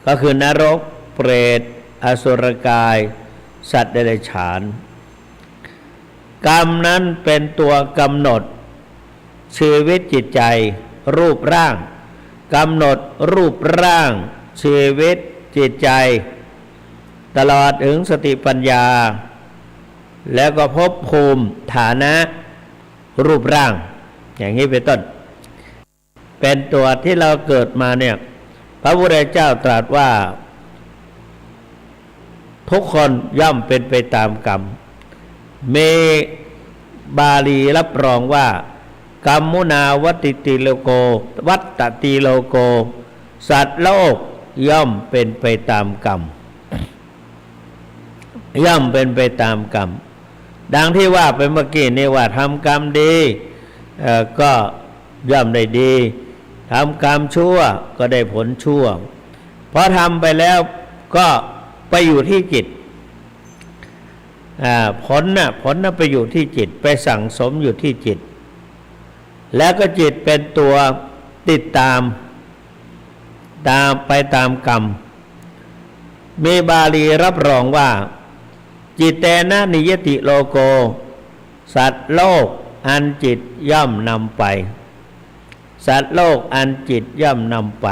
ก็คือนรกเปรตอสุรกายสัตว์เดรัจฉานกรรมนั้นเป็นตัวกำหนดชีวิตจิตใจรูปร่างกำหนดรูปร่างชีวิตจิตใจตลอดถึงสติปัญญาแล้วก็ภพภูมิฐานะรูปร่างอย่างนี้เป็นต้นเป็นตัวที่เราเกิดมาเนี่ยพระพุทธเจ้าตรัสว่าทุกคนย่อมเป็นไปตามกรรมมีบาลีรับรองว่ากรรมุนาวัตติโลโกวัตติโลโกสัตว์โลกย่อมเป็นไปตามกรรมย่อมเป็นไปตามกรรมดังที่ว่าไปเมื่อกี้นี่ว่าทำกรรมดีก็ย่อมได้ดีทำกรรมชั่วก็ได้ผลชั่วเพราะทำไปแล้วก็ไปอยู่ที่จิตผลน่ะไปอยู่ที่จิตไปสั่งสมอยู่ที่จิตแล้วก็จิตเป็นตัวติดตามไปตามกรรมมีบาลีรับรองว่าจิตเตนะนิยติโลโกสัตว์โลกอันจิตย่อมนำไปสัตว์โลกอันจิตย่อมนำไป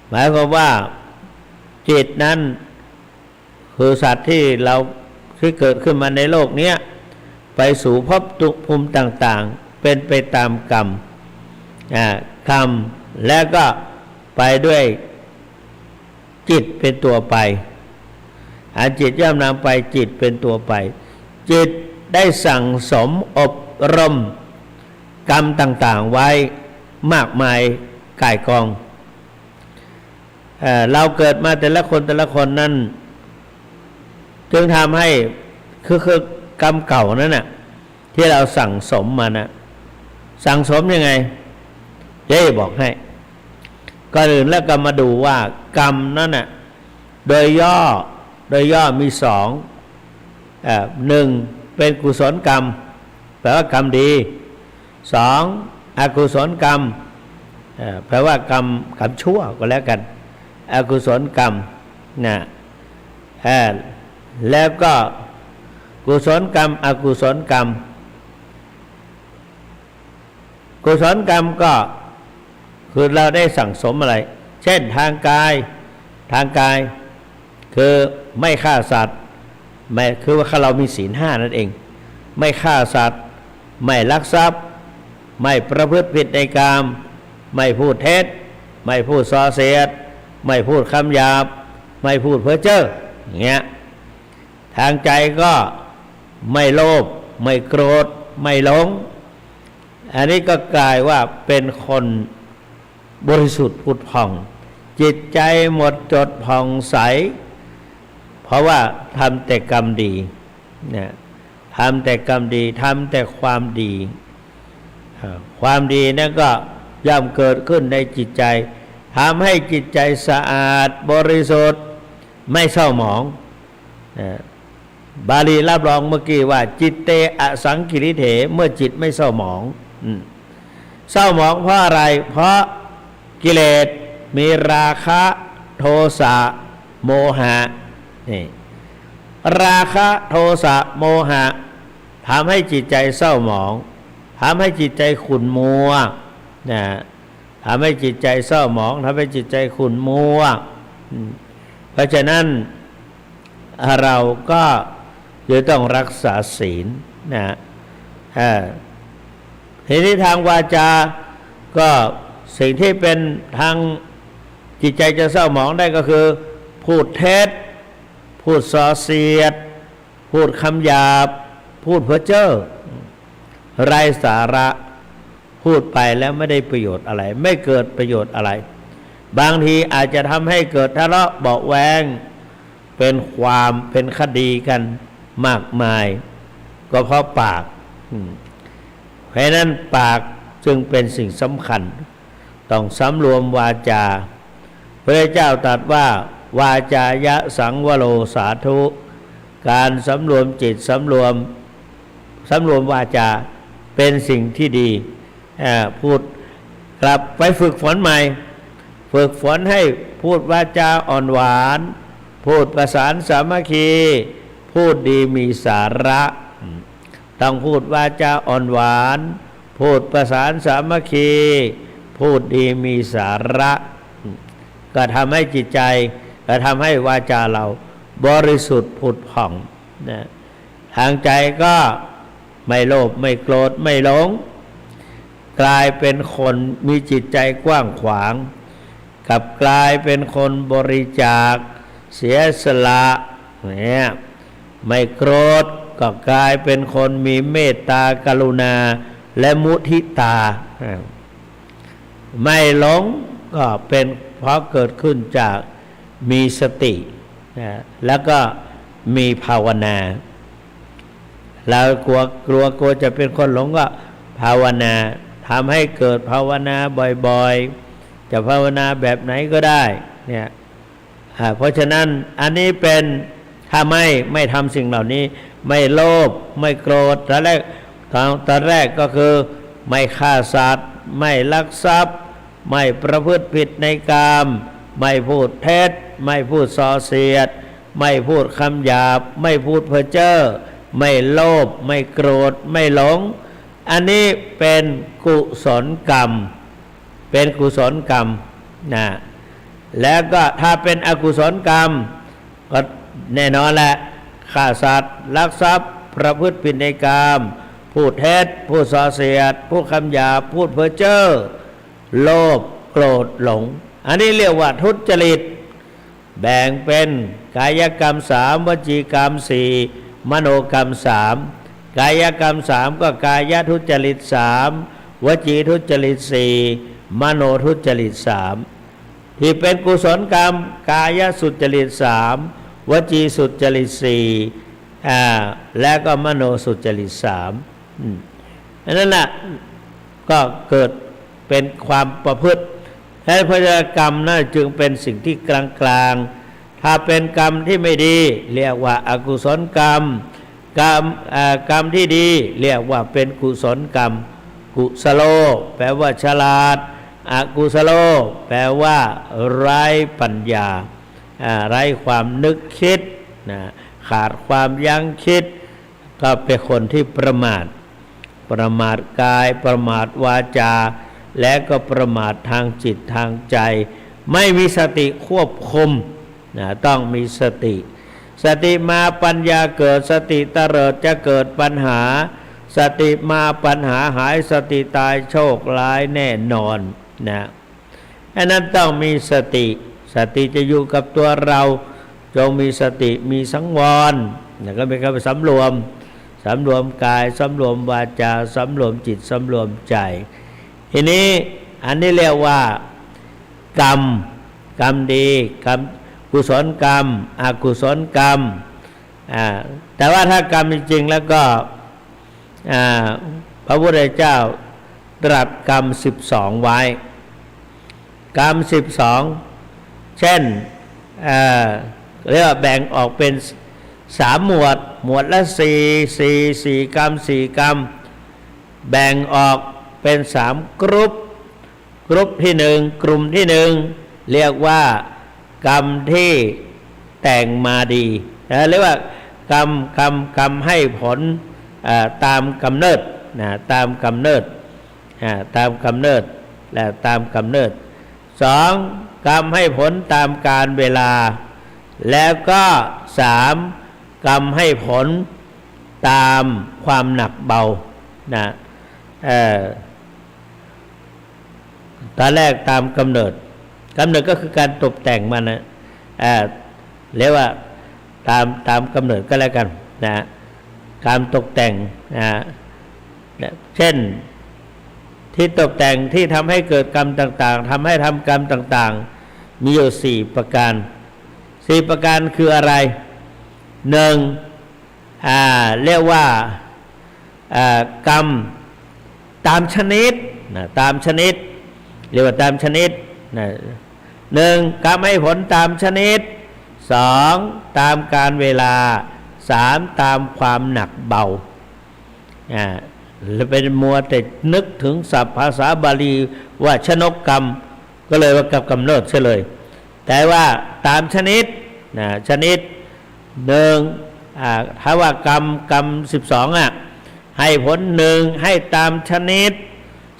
หมายความว่าจิตนั้นคือสัตว์ที่เกิดขึ้นมาในโลกนี้ไปสู่ภพภูมิต่างๆเป็นไปตามกรรมแล้วก็ไปด้วยจิตเป็นตัวไปอันจิตย่อมนำไปจิตเป็นตัวไปจิตได้สั่งสมอบรมกรรมต่างๆไว้มากมายก่ายกองเราเกิดมาแต่ละคนนั้นจึงทำให้คือกรรมเก่านั้นน่ะที่เราสั่งสมมานะสั่งสมยังไงบอกให้ก่อนอื่นแล้วก็มาดูว่ากรรมนั้นน่ะโดยย่อมีสองหนึ่งเป็นกุศลกรรมแปลว่ากรรมดีสองอกุศลกรรมแปลว่ากรรมชั่วก็แล้วกันอกุศลกรรมนะแล้วก็กุศลกรรมอกุศลกรรมกุศลกรรมก็คือเราได้สั่งสมอะไรเช่นทางกายคือไม่ฆ่าสัตว์ไม่คือว่าเรามีศีลห้านั่นเองไม่ฆ่าสัตว์ไม่ลักทรัพย์ไม่ประพฤติผิดในกามไม่พูดเท็จไม่พูดส่อเสียดไม่พูดคำหยาบไม่พูดเพ้อเจ้ออย่างเงี้ยทางใจก็ไม่โลภไม่โกรธไม่หลงอันนี้ก็กลายว่าเป็นคนบริสุทธิ์ผุดผ่องจิตใจหมดจดผ่องใสเพราะว่าทำแต่กรรมดีเนี่ยทำแต่กรรมดีทำแต่ความดีความดีนั่นก็ย่อมเกิดขึ้นในจิตใจทำให้จิตใจสะอาดบริสุทธิ์ไม่เศร้าหมองบาลีรับรองเมื่อกี้ว่าจิตเตอสังกิริเถเมื่อจิตไม่เศร้าหมองเศร้าหมองเพราะอะไรเพราะกิเลสมีราคะโทสะโมหะนี่ราคะโทสะโมหะทำให้จิตใจเศร้าหมองทำให้จิตใจขุ่นมัวนะทำให้จิตใจเศร้าหมองทำให้จิตใจขุ่นมัวเพราะฉะนั้นเราก็จะต้องรักษาศีลนะทีนี้ทางวาจาก็สิ่งที่เป็นทางจิตใจจะเศร้าหมองได้ก็คือพูดเท็จพูดส่อเสียดพูดคำหยาบพูดเพ้อเจ้อไร้สาระพูดไปแล้วไม่ได้ประโยชน์อะไรไม่เกิดประโยชน์อะไรบางทีอาจจะทำให้เกิดทะเลาะเบาะแวงเป็นคดีกันมากมายก็เพราะปากเพราะนั้นปากจึงเป็นสิ่งสำคัญต้องสำรวมวาจาพระเจ้าตรัสว่าวาจายะสังวโรสาธุการสำรวมจิตสำรวมวาจาเป็นสิ่งที่ดีพูดกลับไปฝึกฝนใหม่ ฝึกฝนให้พูดวาจาอ่อนหวานพูดประสานสามัคคีพูดดีมีสาระต้องพูดวาจาอ่อนหวานพูดประสานสามัคคีพูดดีมีสาระก็ทำให้จิตใจก็ทำให้วาจาเราบริสุทธิ์ผุดผ่องนะทางใจก็ไม่โลภไม่โกรธไม่หลงกลายเป็นคนมีจิตใจกว้างขวางกับกลายเป็นคนบริจาคเสียสละเนี่ยไม่โกรธก็กลายเป็นคนมีเมตตากรุณาและมุทิตาไม่หลงก็เป็นเพราะเกิดขึ้นจากมีสติแล้วก็มีภาวนาเรากลัวจะเป็นคนหลงก็ภาวนาทำให้เกิดภาวนาบ่อยๆจะภาวนาแบบไหนก็ได้เนี่ยเพราะฉะนั้นอันนี้เป็นถ้าไม่ทำสิ่งเหล่านี้ไม่โลภไม่โกรธตอนแรกก็คือไม่ฆ่าสัตว์ไม่ลักทรัพย์ไม่ประพฤติผิดในกามไม่พูดเท็จไม่พูดส่อเสียดไม่พูดคำหยาบไม่พูดเพ้อเจ้อไม่โลภไม่โกรธไม่หลงอันนี้เป็นกุศลกรรมเป็นกุศลกรรมนะแล้วก็ถ้าเป็นอกุศลกรรมก็แน่นอนแหละฆ่าสัตว์ลักทรัพย์ประพฤติผิดในกามพูดเท็จพูดส่อเสียดพูดคำหยาบพูดเพ้อเจ้อโลภโกรธหลงอันนี้เรียกว่าทุจริตแบ่งเป็นกายกรรม3วจีกรรม4มโนกรรม3กายกรรม3ก็กายทุจริต3วจีทุจริต4มโนทุจริต3ที่เป็นกุศลกรรมกายสุจริต3วจีสุจริต4และก็มโนสุจริต3อันนั้นน่ะก็เกิดเป็นความประพฤติและพฤติกรรมนั่นจึงเป็นสิ่งที่กลางๆถ้าเป็นกรรมที่ไม่ดีเรียกว่าอกุศลกรรมกรรมที่ดีเรียกว่าเป็นกุศลกรรมกุศโลแปลว่าฉลาดอกุศโลแปลว่าไร้ปัญญาไร้ความนึกคิดขาดความยั้งคิดก็เป็นคนที่ประมาทกายประมาทวาจาและก็ประมาททางจิตทางใจไม่มีสติควบคุมต้องมีสติมาปัญญาเกิดสติเตลิดจะเกิดปัญหาสติมาปัญหาหายสติตายโชคร้ายแน่นอนอันนั้นต้องมีสติจะอยู่กับตัวเราจงมีสติมีสังวรก็เป็นการสำรวมกายสำรวมวาจาสำรวมจิตสำรวมใจทีนี้อันนี้เรียกว่ากรรมดีกรรมกุศลกรรมอกุศลกรรมแต่ว่าถ้ากรรมจริงๆแล้วก็พระพุทธเจ้าตรัสกรรม12ไว้กรรม12เช่นเรียกว่าแบ่งออกเป็น3หมวดละ4กรรม4กรรมแบ่งออกเป็น3กรุ๊ปที่1กลุ่มที่1เรียกว่ากรรมที่แต่งมาดีเรียกว่ากรรมให้ผลตามกำเนิดตามกำเนิดและตามกำเนิด2กรรมให้ผลตามกาลเวลาแล้วก็3กรรมให้ผลตามความหนักเบาตอนแรกตามกำเนิดก็คือการตกแต่งมันเรียกว่าตามกำเนิดก็แล้วกันการตกแต่งเช่นที่ตกแต่งที่ทำให้เกิดกรรมต่างๆทำให้ทำกรรมต่างๆมีอยู่4ประการคืออะไร1เรียกว่ากรรมตามชนิดเรียกว่าตามชนิด1กรรมให้ผลตามชนิด2ตามกาลเวลา3ตามความหนักเบาแล้วเป็นมัวแต่นึกถึงศัพท์ภาษาบาลีว่าชนกกรรม ก็เลยว่ากับกำเนิดเฉลยแต่ว่าตามชนิดนะชนิดหนึ่งถ้าว่ากรรม12ให้ผลหนึ่งให้ตามชนิด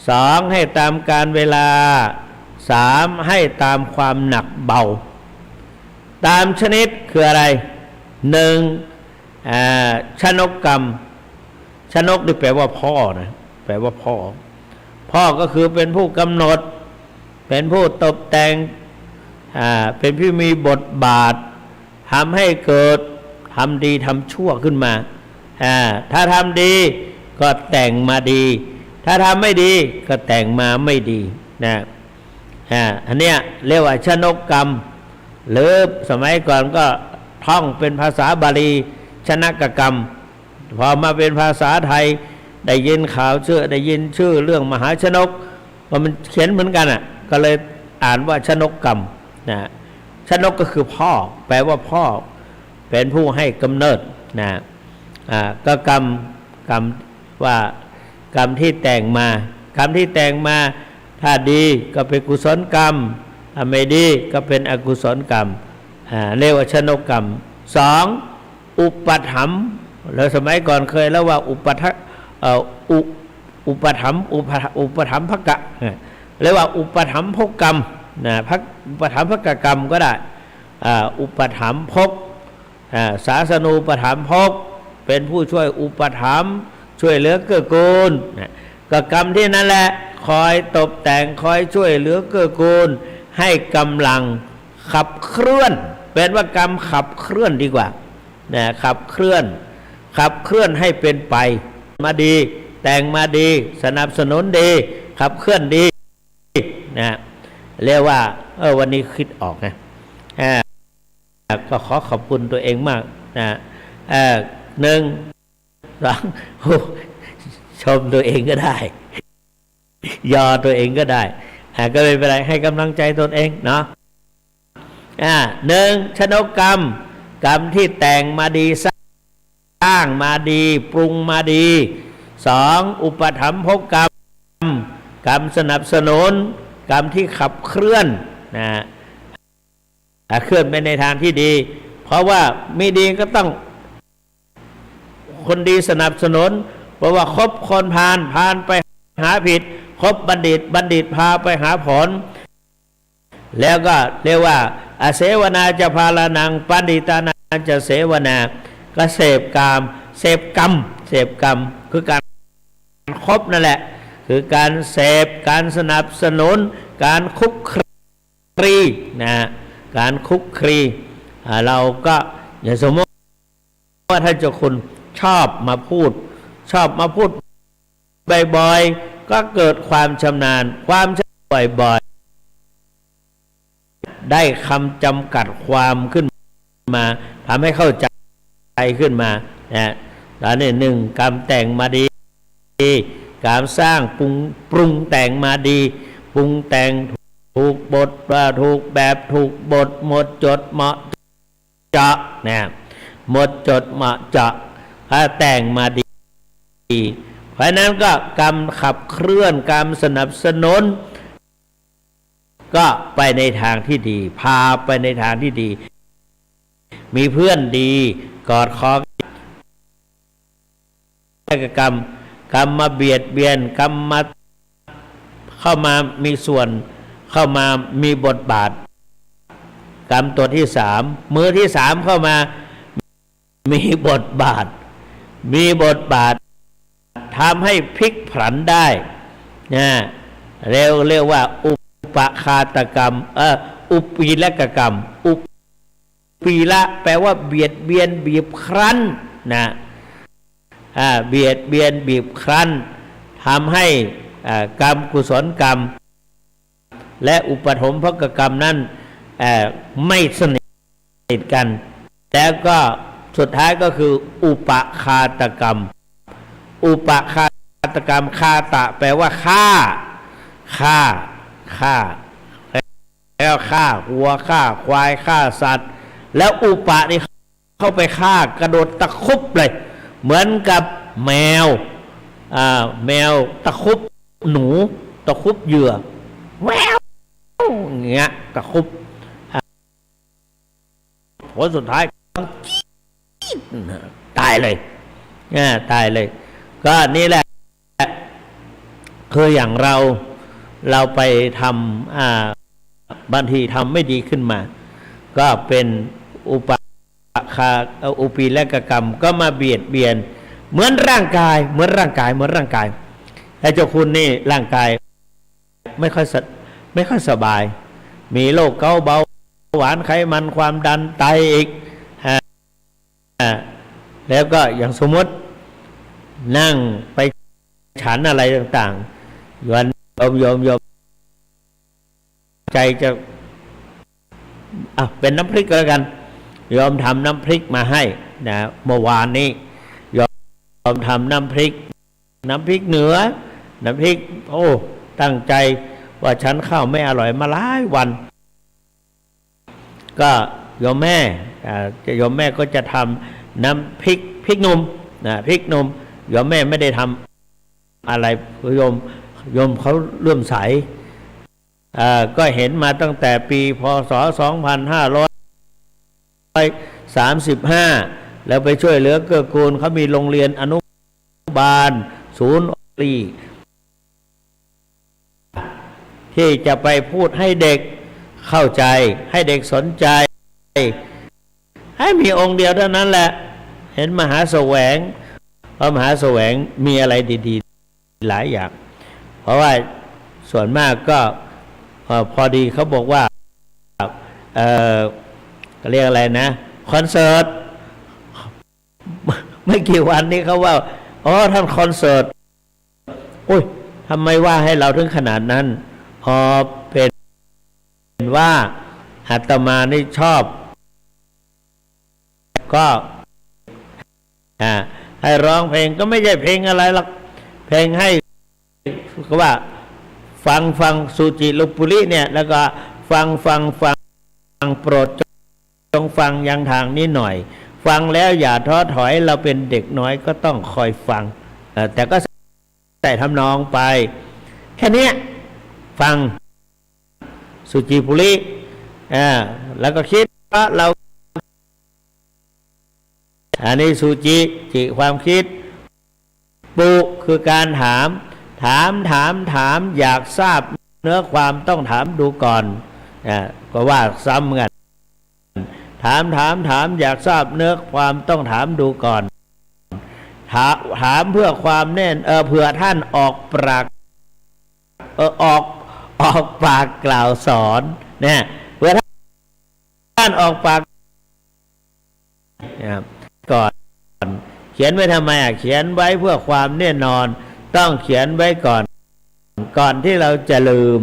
สองให้ตามการเวลาสามให้ตามความหนักเบาตามชนิดคืออะไรหนึ่งชนกกรรมชนกนี่แปลว่าพ่อนะแปลว่าพ่อก็คือเป็นผู้กำหนดเป็นผู้ตกแต่งเป็นผู้มีบทบาททำให้เกิดทำดีทำชั่วขึ้นมาถ้าทำดีก็แต่งมาดีถ้าทำไม่ดีก็แต่งมาไม่ดีนะอันเนี้ยเรียกว่าชนกกรรมหรือสมัยก่อนก็ท่องเป็นภาษาบาลีชนกกรรมพอมาเป็นภาษาไทยได้ยินข่าวได้ยินชื่อเรื่องมหาชนกว่ามันเขียนเหมือนกันก็เลยอ่านว่าชนกกรรมนะชนกก็คือพ่อแปลว่าพ่อเป็นผู้ให้กำเนิดนะก็กรรมว่ากรรมที่แต่งมากรรมที่แต่งมาถ้าดีก็เป็นกุศลกรรมถ้าไม่ดีก็เป็นอกุศลกรรมเรียกว่าชนกกรรมสองอุปถัมภ์เราสมัยก่อนเคยแล้วว่าอุปถัมภ์อุปถัมภกะเรียกว่าอุปถัมภกกรรมนะอุปถัมภกกรรมก็ได้อุปถัมภกศาสนูปถัมภกเป็นผู้ช่วยอุปถัมภ์ช่วยเหลือเกื้อกูลก็กรรมที่นั่นแหละคอยตบแต่งคอยช่วยเหลือเกื้อกูลให้กำลังขับเคลื่อนเป็นว่ากรรมขับเคลื่อนดีกว่านะขับเคลื่อนให้เป็นไปมาดีแต่งมาดีสนับสนุนดีขับเคลื่อนดีนะเรียกว่าวันนี้คิดออกนะก็ขอขอบคุณตัวเองมากนะหนึ่งสองชมตัวเองก็ได้ยอตัวเองก็ได้ก็ไม่เป็นไรให้กำลังใจตนเองเนาะหนึ่งชนกกรรมที่แต่งมาดีสร้างมาดีปรุงมาดีสองอุปถัมภกกรรมสนับสนุนกรรมที่ขับเคลื่อนเคลื่อนไปในทางที่ดีเพราะว่าไม่ดีก็ต้องคนดีสนับสนุนเพราะว่าคบคนพาลไปหาผิดคบบัณฑิตพาไปหาผลแล้วก็เรียกว่าอาเสวนาจะพาลานังปัณฑิตานังจะเสวนาก็เสพกามเสพกรรมคือการคบนั่นแหละคือการเสพการสนับสนุนการคุกคลีนะการคุกคลีเราก็อย่างสมมติว่าท่านเจ้าคุณชอบมาพูดบ่อยๆก็เกิดความชำนาญบ่อยๆได้คำจำกัดความขึ้นมาทำให้เข้าใจขึ้นมานะแล้วนี่หนึ่งกรรมแต่งมาดีการสร้างปรุงแต่งมาดีปรุงแต่งถูกบทถูกแบบถูกบทหมดจดเหมาะเจาะนะหมดจดเหมาะเจาะถ้าแต่งมาดีเพราะนั้นก็กรรมขับเคลื่อนกรรมสนับสนุนก็ไปในทางที่ดีพาไปในทางที่ดีมีเพื่อนดีกอดคอกรรมมาเบียดเบียนกรรมมาเข้ามามีส่วนเข้ามามีบทบาทกรรมตัวที่สามมือที่สามเข้ามามีบทบาททำให้พลิกผันได้นะเรียกว่าอุปคาตกรรมอุปีละกรรมอุปีละแปลว่าเบียดเบียนบีบคั้นนะเบียดเบียนบีบคั้นทำให้กรรมกุศลกรรมและอุปถมภกกรรมนั้นไม่สนิทกันแล้วก็สุดท้ายก็คืออุปคาตกรรมคาตะแปลว่าฆ่าแล้วฆ่าวัวฆ่าควายฆ่าสัตว์แล้วอุปะนี่เข้าไปฆ่ากระโดดตะคุบเลยเหมือนกับแมวตะคุบหนูตะคุบเหยื่อแวว เงี้ยตะคุบผลสุดท้ายตายเลยตายเลยก็นี่แหละคืออย่างเราไปทำบางทีทำไม่ดีขึ้นมา ก็เป็นอุปีและกรรมก็มาเบียดเบียนเหมือนร่างกายแต่เจ้าคุณนี่ร่างกายไม่ค่อยสบายมีโรคเกาต์เบาหวานไขมันความดันไตอีกแล้วก็อย่างสมมตินั่งไปฉันอะไรต่างๆโยมใจจะเป็นน้ำพริกก็แล้วกันยอมทำน้ำพริกมาให้นะเมื่อวานนี้ยอมทำน้ำพริกเหนือน้ำพริกตั้งใจว่าฉันข้าวไม่อร่อยมาหลายวันก็โยมแม่ก็จะทำน้ำพริกนมนะพริกนมโยมแม่ไม่ได้ทำอะไรโยมเขาเลื่อมใสก็เห็นมาตั้งแต่ปีพ.ศ. 2535แล้วไปช่วยเหลือเกื้อกูลเขามีโรงเรียนอนุบาลศูนย์ที่จะไปพูดให้เด็กเข้าใจให้เด็กสนใจให้มีองค์เดียวเท่านั้นแหละเห็นมหาแสวงเพราะมหาแสวงมีอะไรดีๆหลายอย่างเพราะว่าส่วนมากก็พอดีเขาบอกว่าเรียกอะไรนะคอนเสิร์ตไม่กี่วันนี้เขาว่าท่านคอนเสิร์ตโอ้ยทำไมว่าให้เราถึงขนาดนั้นพอเป็นว่าอาตมานี่ชอบก็ให้ร้องเพลงก็ไม่ใช่เพลงอะไรหรอกเพลงให้ก็ว่าฟังสุจิลุปุริเนี่ยแล้วก็ฟังโปรดจงฟังยังทางนี้หน่อยฟังแล้วอย่าท้อถอยเราเป็นเด็กน้อยก็ต้องคอยฟังแต่ก็ใส่ทำนองไปแค่นี้ฟังสุจิปุริแล้วก็คิดว่าเราอันนี้สุจิความคิดปุคือการถามอยากทราบเนื้อความต้องถามดูก่อนก็ว่าซ้ำกันถามอยากทราบเนื้อความต้องถามดูก่อนถามเพื่อความแน่นเผื่อท่านออกปากกล่าวสอนเนี่ยเผื่อท่านออกปากก่อนเขียนไว้ทำไมเขียนไว้เพื่อความแน่นอนต้องเขียนไว้ก่อนที่เราจะลืม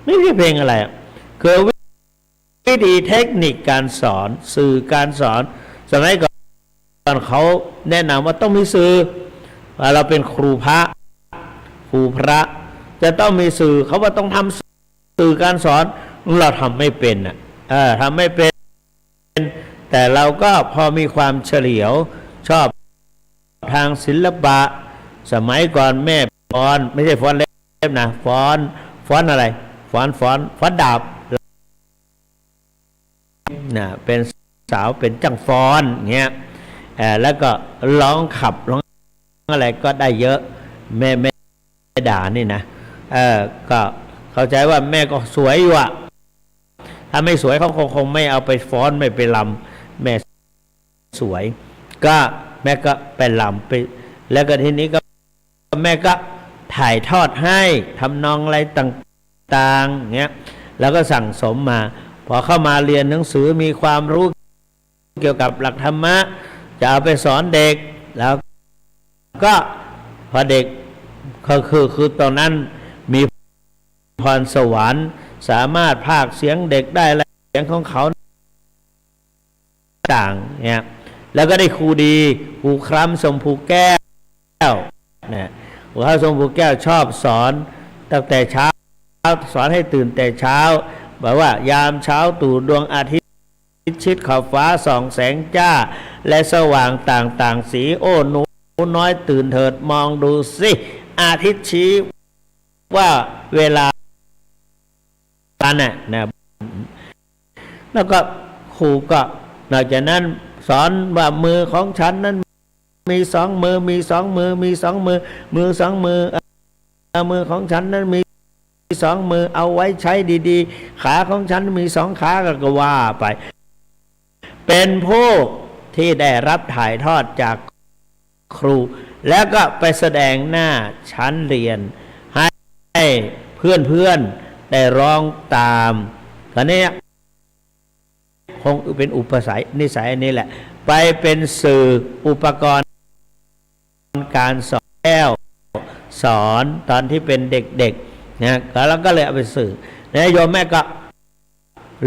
ไม่ใช่เพลงอะไรคือวิธีเทคนิคการสอนสื่อการสอนสมัยก่อนเขาแนะนำว่าต้องมีสื่อเราเป็นครูพระจะต้องมีสื่อเขาว่าต้องทำสื่อการสอนเราทำไม่เป็นทำไม่เป็นแต่เราก็พอมีความเฉลียวชอบทางศิลปะสมัยก่อนแม่ฟ้อนไม่ใช่ฟ้อนเล็บนะฟ้อนอะไรฟ้อนดาบนะเป็นสาวเป็นจังฟ้อนเงี้ยแล้วก็ร้องขับร้องอะไรก็ได้เยอะแม่ด่านี่นะก็เข้าใจว่าแม่ก็สวยอยู่ถ้าไม่สวยเขาคงไม่เอาไปฟ้อนไม่ไปลำแม่สวยก็แม่ก็ไปลำไปแล้วก็ทีนี้ก็แม่ก็ถ่ายทอดให้ทำนองอะไรต่างๆเงี้ยแล้วก็สั่งสมมาพอเข้ามาเรียนหนังสือมีความรู้เกี่ยวกับหลักธรรมะจะเอาไปสอนเด็กแล้วก็พอเด็กคือตอนนั้นมีพรสวรรค์สามารถพากย์เสียงเด็กได้และเสียงของเขาต่างเนี่ยแล้วก็ได้ครูดีครูคล้ำทรงภูแก้วเนี่ยครูคล้ำทรงภูแก้วชอบสอนตั้งแต่เช้าสอนให้ตื่นแต่เช้าบอกว่ายามเช้าตู่ดวงอาทิตย์ชิดขอบฟ้าส่องแสงจ้าและสว่างต่างๆสีโอ้หนูน้อยตื่นเถิดมองดูสิอาทิตย์ชี้ว่าเวลา กันนะแล้วก็ครูก็นอกจากนั้นสอนว่ามือของฉันนั้นมีสองมือมีสองมือมีสองมือมือสองมือมือของฉันนั้นมีสองมือเอาไว้ใช้ดีๆขาของฉันมีสองขาก็ว่าไปเป็นผู้ที่ได้รับถ่ายทอดจากครูแล้วก็ไปแสดงหน้าชั้นเรียนให้เพื่อนๆได้ร้องตามก็เนี่ยคงเป็นอุปนิสัยนี้แหละไปเป็นสื่ออุปกรณ์การสอนแล้วสอนตอนที่เป็นเด็กๆนะแล้วก็เลยเอาไปสื่อนะโยมแม่ก็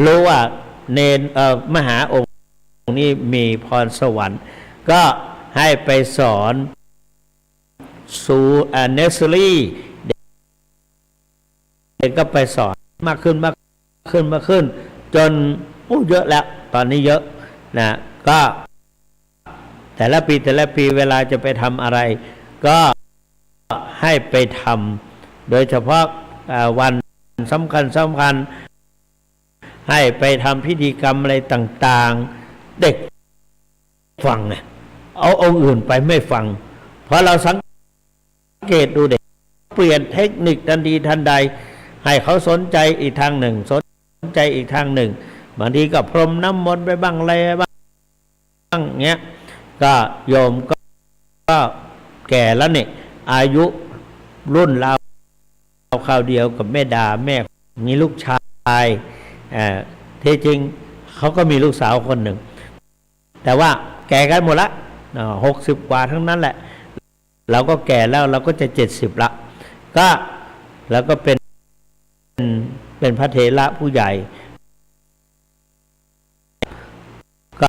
รู้ว่าเนนมหาองค์นี้มีพรสวรรค์ก็ให้ไปสอนสู่เนสเซอรี่เด็กก็ไปสอนมากขึ้นจนเยอะแล้วตอนนี้เยอะนะก็แต่ละปีเวลาจะไปทำอะไรก็ให้ไปทำโดยเฉพาะวันสำคัญให้ไปทำพิธีกรรมอะไรต่างๆเด็กฟังนะเอาองค์อื่นไปไม่ฟังเพราะเราสังเกตดูเด็กเปลี่ยนเทคนิคทันทีทันใดให้เขาสนใจอีกทางหนึ่งสนใจอีกทางหนึ่งบางทีก็พรมน้ำมนต์ไปบ้างอะไรบ้างเงี้ยก็โยมก็แก่แล้วเนี่ยอายุรุ่นเราคราวเดียวกับแม่ดาแม่มีลูกชายที่จริงเขาก็มีลูกสาวคนหนึ่งแต่ว่าแก่กันหมดละ60 กว่าทั้งนั้นแหละเราก็แก่แล้วเราก็จะ70ละก็แล้วก็เป็นพระเถระผู้ใหญ่ก็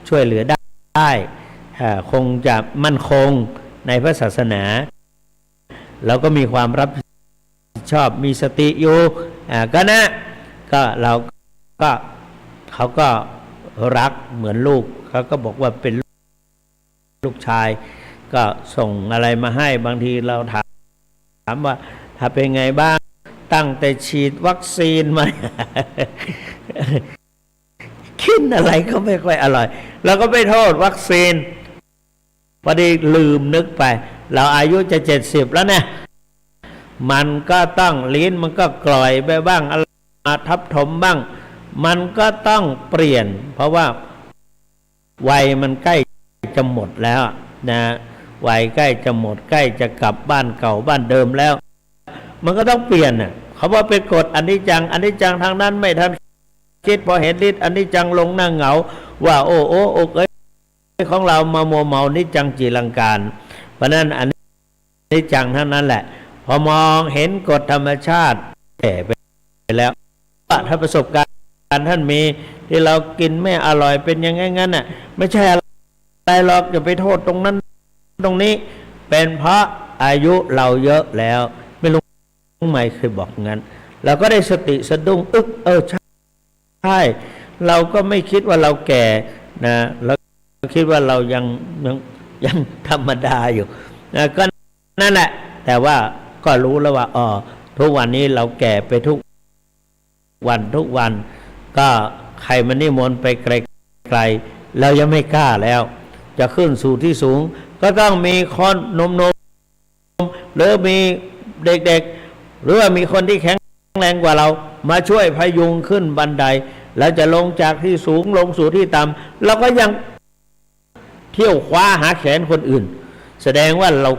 ช่วยเหลือได้คงจะมั่นคงในพระศาสนาเราก็มีความรับผิดชอบมีสติอยู่ก็นะก็เราก็เขาก็รักเหมือนลูกเขาก็บอกว่าเป็นลูกชายก็ส่งอะไรมาให้บางทีเราถามว่าถ้าเป็นไงบ้างตั้งแต่ฉีดวัคซีนมากินอะไรก็ไม่ค่อยอร่อยเราก็ไม่โทษวัคซีนพอดีลืมนึกไปเราอายุจะ70แล้วเนี่ยมันก็ต้องลิ้นมันก็กร่อยไปบ้างอะไรมาทับถมบ้างมันก็ต้องเปลี่ยนเพราะว่าวัยมันใกล้จะหมดแล้วนะวัยใกล้จะหมดใกล้จะกลับบ้านเก่าบ้านเดิมแล้วมันก็ต้องเปลี่ยนน่ะเขาว่าเป็นกฎอนิจจังทางนั้นไม่ทันคิดพอเห็นฤทธิ์อนิจจังลงหน้าเหงาว่าโอ้ของเรามามัวเมานิจจังจีรังการเพราะนั้นอนิจจังทั้งนั้นแหละพอมองเห็นกฎธรรมชาติแก่ไปแล้วถ้าประสบการณ์ท่านมีที่เรากินไม่อร่อยเป็นอย่างงั้นน่ะไม่ใช่อะไรหรอกอย่าไปโทษตรงนั้นตรงนี้เป็นเพราะอายุเราเยอะแล้วไม่รู้ไม่เคยบอกงั้นเราก็ได้สติสะดุ้งใช่เราก็ไม่คิดว่าเราแก่นะเราคิดว่าเรายังธรรมดาอยู่นะก็นั่นแหละแต่ว่าก็รู้แล้วว่าทุกวันนี้เราแก่ไปทุกวันก็ใครมันนิมนต์ไปไกลๆเรายังไม่กล้าแล้วจะขึ้นสู่ที่สูงก็ต้องมีคนหนุ่มๆหรือมีเด็กๆหรือว่ามีคนที่แข็งแรงกว่าเรามาช่วยพยุงขึ้นบันไดแล้วจะลงจากที่สูงลงสู่ที่ต่ำเราก็ยังเที่ยวคว้าหาแขนคนอื่นแสดงว่าเรา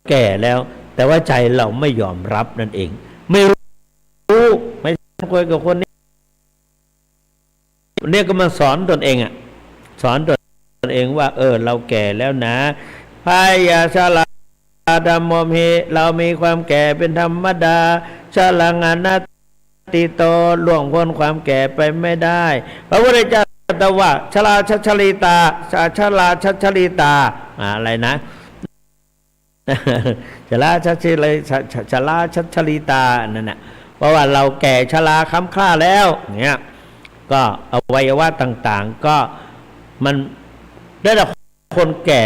แก่แล้วแต่ว่าใจเราไม่ยอมรับนั่นเองไม่รู้ไม่คุยกับคนนี้เนี่ยก็มาสอนตนเองสอนตนเองว่าเราแก่แล้วนะพายาชาลาดามโมเหเรามีความแก่เป็นธรรมดาชาลังอนัตติโตล่วงพ้นความแก่ไปไม่ได้พระพุทธเจ้าตรัสว่าชราชัชลิตาชราชัชลิตาอะไรนะชราชัชลิตานั่นน่ะเพราะว่าเราแก่ชราค้ำคร่าแล้วเนี่ยก็อวัยวะต่างๆก็มันได้แต่คนแก่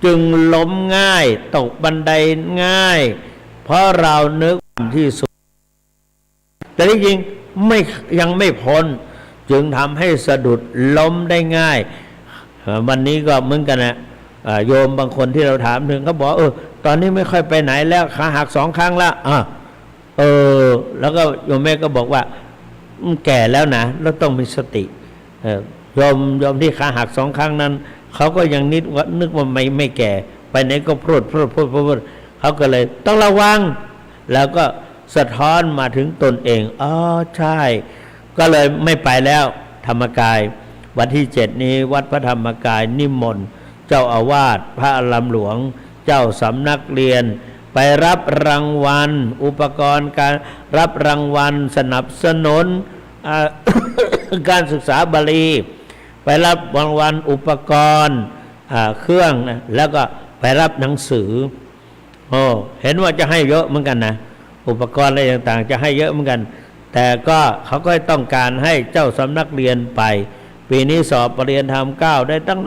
จึงล้มง่ายตกบันไดง่ายเพราะเรานึกที่สุด แต่ที่จริงไม่ยังไม่พ้นจึงทำให้สะดุดล้มได้ง่ายวันนี้ก็เหมือนกันนะโยมบางคนที่เราถามถึงเขาบอกตอนนี้ไม่ค่อยไปไหนแล้วขาหัก2 ครั้งแล้วแล้วก็โยมแม่ก็บอกว่าแก่แล้วนะแล้วต้องมีสติโยมที่ขาหัก2 ครั้งนั้นเขาก็ยังนึกว่าไม่แก่ไปไหนก็พูดเขาก็เลยต้องระวังแล้วก็สะท้อนมาถึงตนเองใช่ก็เลยไม่ไปแล้วธรรมกายวันที่7นี้วัดพระธรรมกายนิมนต์เจ้าอาวาสพระอารามหลวงเจ้าสำนักเรียนไปรับรางวัลอุปกรณ์การรับรางวัลสนับสนุน การศึกษาบาลีไปรับรางวัลอุปกรณ์เครื่องนะแล้วก็ไปรับหนังสือเห็นว่าจะให้เยอะเหมือนกันนะอุปกรณ์อะไรต่างๆจะให้เยอะเหมือนกันแต่ก็เขาก็ต้องการให้เจ้าสำนักเรียนไปปีนี้สอบปรริญญาธรรม9ได้ตั้ง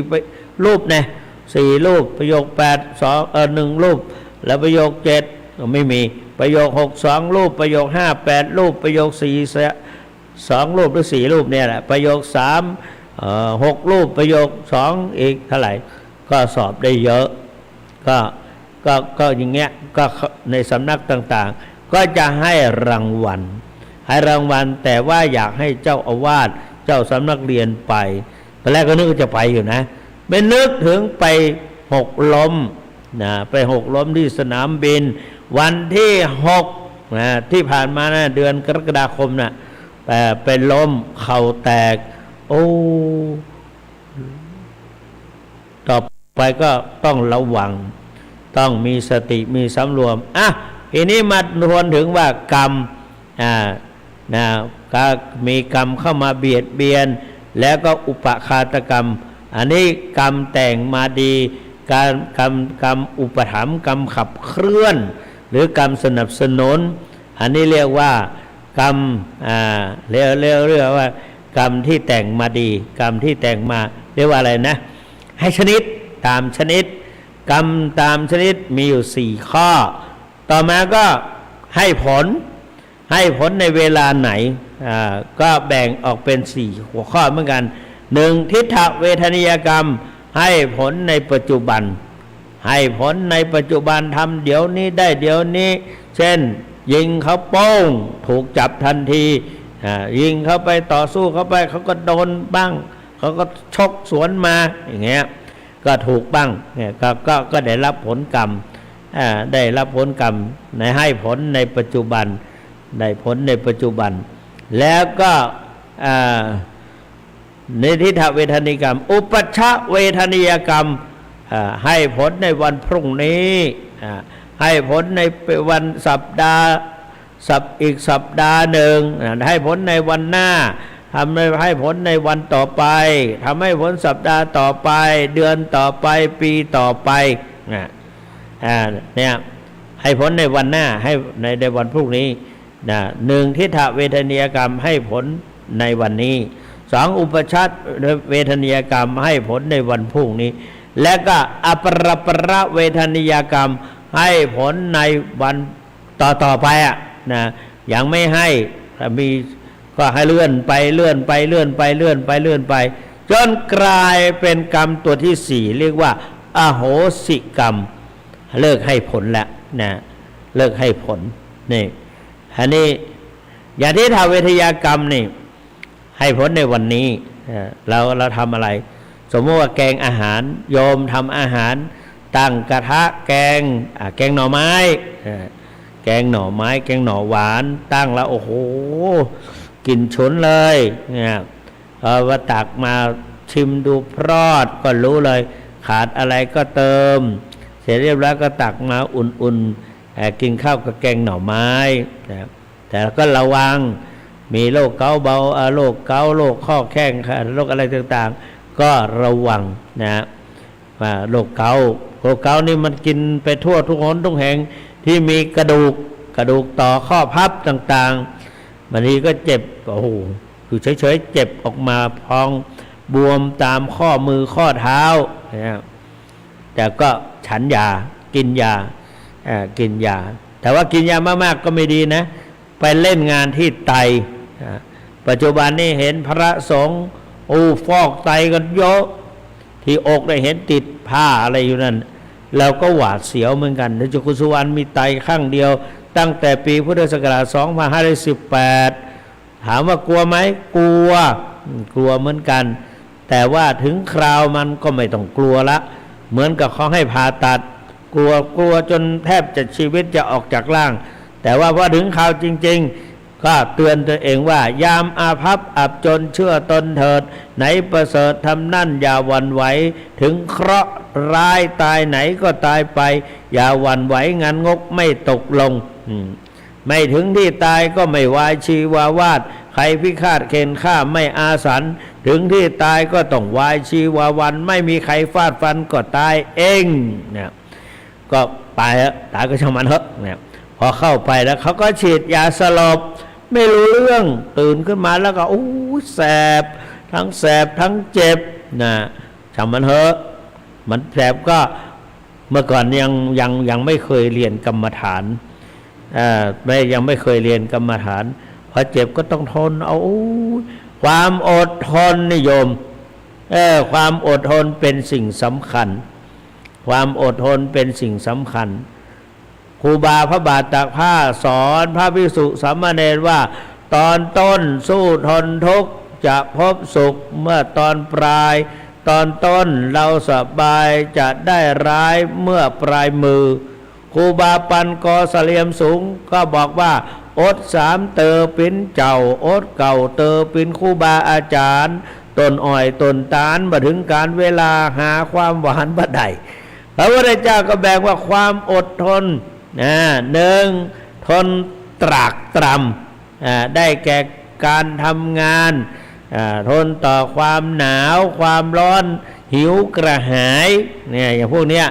4 รูปนะ4 รูปประโยค8 2 1 รูปแล้วประโยค7ก็ไม่มีประโยค6 2 รูปประโยค5 8 รูปประโยค4 2 รูปหรือ4 รูปเนี่ยแหละประโยค3 6 รูปประโยค2อีกเท่าไหร่ก็สอบได้เยอะก็อย่างเงี้ยก็ในสำนักต่างๆก็จะให้รางวัลแต่ว่าอยากให้เจ้าอาวาสเจ้าสำนักเรียนไปตอนแรกก็นึกว่าจะไปอยู่นะไม่นึกถึงไป6 ล้มนะไป6 ล้มที่สนามบินวันที่6นะที่ผ่านมานะเดือนกรกฎาคมนะเป็นล้มเข่าแตกต่อไปก็ต้องระวังต้องมีสติมีสำรวมทีนี้มาทวนถึงว่ากรรมก็มีกรรมเข้ามาเบียดเบียนแล้วก็อุปฆาตกรรมอันนี้กรรมแต่งมาดีกรรมอุปถัมภ์กรรมขับเคลื่อนหรือกรรมสนับสนุนอันนี้เรียกว่ากรรมเรียกว่ากรรมที่แต่งมาดีกรรมที่แต่งมาเรียกว่าอะไรนะให้ชนิดตามชนิดกรรมตามชนิดมีอยู่4 ข้อต่อมาก็ให้ผลในเวลาไหนก็แบ่งออกเป็น4 หัวข้อเหมือนกัน1ทิฏฐเวทนิยกรรมให้ผลในปัจจุบันทำเดี๋ยวนี้ได้เดี๋ยวนี้เช่นยิงเขาโป้งถูกจับทันทียิงเขาไปต่อสู้เขาไปเขาก็โดนบ้างเขาก็ชกสวนมาอย่างเงี้ยก็ถูกบ้างเนี่ยก็ได้รับผลกรรมได้รับผลกรรมในให้ผลในปัจจุบันได้ผลในปัจจุบันแล้วก็ในทิฏฐเวทนิกรรมอุปัชชเวทนิยกรรมให้ผลในวันพรุ่งนี้ให้ผลในวันสัปดาห์อีกสัปดาห์หนึ่งให้ผลในวันหน้าให้ผลในวันต่อไปทำให้ผลสัปดาห์ต่อไปเดือนต่อไปปีต่อไปเนี่ยให้ผลในวันหน้าให้ในวันพรุ่งนี้1ทิฏฐเวทนิยกรรมให้ผลในวันนี้2อุปชัชเวทนิยกรรมให้ผลในวันพรุ่งนี้และก็อปรเวทนิยกรรมให้ผลในวันต่อไปยังไม่ให้มีก็ให้เลื่อนไปจนกลายเป็นกรรมตัวที่4เรียกว่าอโหสิกรรมเลิกให้ผลแล้วเลิกให้ผลนี่อันนี้อย่างที่ทำเวทยกรรมนี่ให้ผลในวันนี้เราทำอะไรสมมติว่าแกงอาหารโยมทำอาหารตั้งกระทะแกงหน่อไม้แกงหน่อหวานตั้งแล้วโอ้โหกลิ่นฉุนเลยเนี่ยว่าตักมาชิมดูพรอดก็รู้เลยขาดอะไรก็เติมเสร็จเรียบร้อยก็ตักมาอุ่นๆกินข้าวกับแกงหน่อไม้แต่ก็ระวังมีโรคเกาต์เบาโรคเกาต์โรคข้อแข้งโรคอะไรต่างๆก็ระวังว่าโรคเกาต์นี่มันกินไปทั่วทุกหนทุกแห่งที่มีกระดูกต่อข้อพับต่างๆบางทีก็เจ็บโอ้โหอยู่เฉยๆเจ็บออกมาพองบวมตามข้อมือข้อเท้าแต่ก็ฉันยากินยาแต่ว่ากินยามากๆก็ไม่ดีนะ ไปเล่นงานที่ไตปัจจุบันนี้เห็นพระสงฆ์ฟอกไตกันเยอะที่อกได้เห็นติดผ้าอะไรอยู่นั่นเราก็หวาดเสียวเหมือนกันเจ้าคุณสุวรรณมีไตข้างเดียวตั้งแต่ปีพุทธศักราช 2518 ถามว่ากลัวไหมกลัวเหมือนกันแต่ว่าถึงคราวมันก็ไม่ต้องกลัวละเหมือนกับเขาให้ผ่าตัดกลัวจนแทบจะชีวิตจะออกจากร่างแต่ว่าพอถึงคราวจริงๆก็เตือนตัวเองว่ายามอาภัพอับจนเชื่อตนเถิดไหนประเสริฐทำนั่นอย่าหวั่นไหวถึงเคราะห์ร้ายตายไหนก็ตายไปอย่าหวั่นไหวงานงกไม่ตกลงไม่ถึงที่ตายก็ไม่วายชีวาวาดใครพิฆาตเข็นฆ่าไม่อาสันถึงที่ตายก็ต้องวายชีวาวันไม่มีใครฟาดฟันก็ตายเองเนี่ยก็ไปตายก็ช่างมันเถอะเนี่ยพอเข้าไปแล้วเขาก็ฉีดยาสลบไม่รู้เรื่องตื่นขึ้นมาแล้วก็แสบทั้งเจ็บนะช่างมันเถอะมันแสบก็เมื่อก่อนยังไม่เคยเรียนกรรมฐานยังไม่เคยเรียนกรรมฐานพอเจ็บก็ต้องทนเอาความอดทนนิยมความอดทนเป็นสิ่งสำคัญความอดทนเป็นสิ่งสำคัญครูบาพระบาทตากผ้าสอนพระภิกษุสามเณรว่าตอนต้นสู้ทนทุกข์จะพบสุขเมื่อตอนปลายตอนต้นเราสบายจะได้ร้ายเมื่อปลายมือครูบาปันกอเสลียมสูงก็บอกว่าอดสามเตอปินเจ้าอดเก่าเตอปินครูบาอาจารย์ต้นอ้อยต้นตาลมาถึงการเวลาหาความหวานบ่ได้พระพุทธเจ้าก็แบ่งว่าความอดทนหนึ่งทนตรากตรำได้แก่การทำงานทนต่อความหนาวความร้อนหิวกระหายเนี่ยอย่างพวกเนี้ย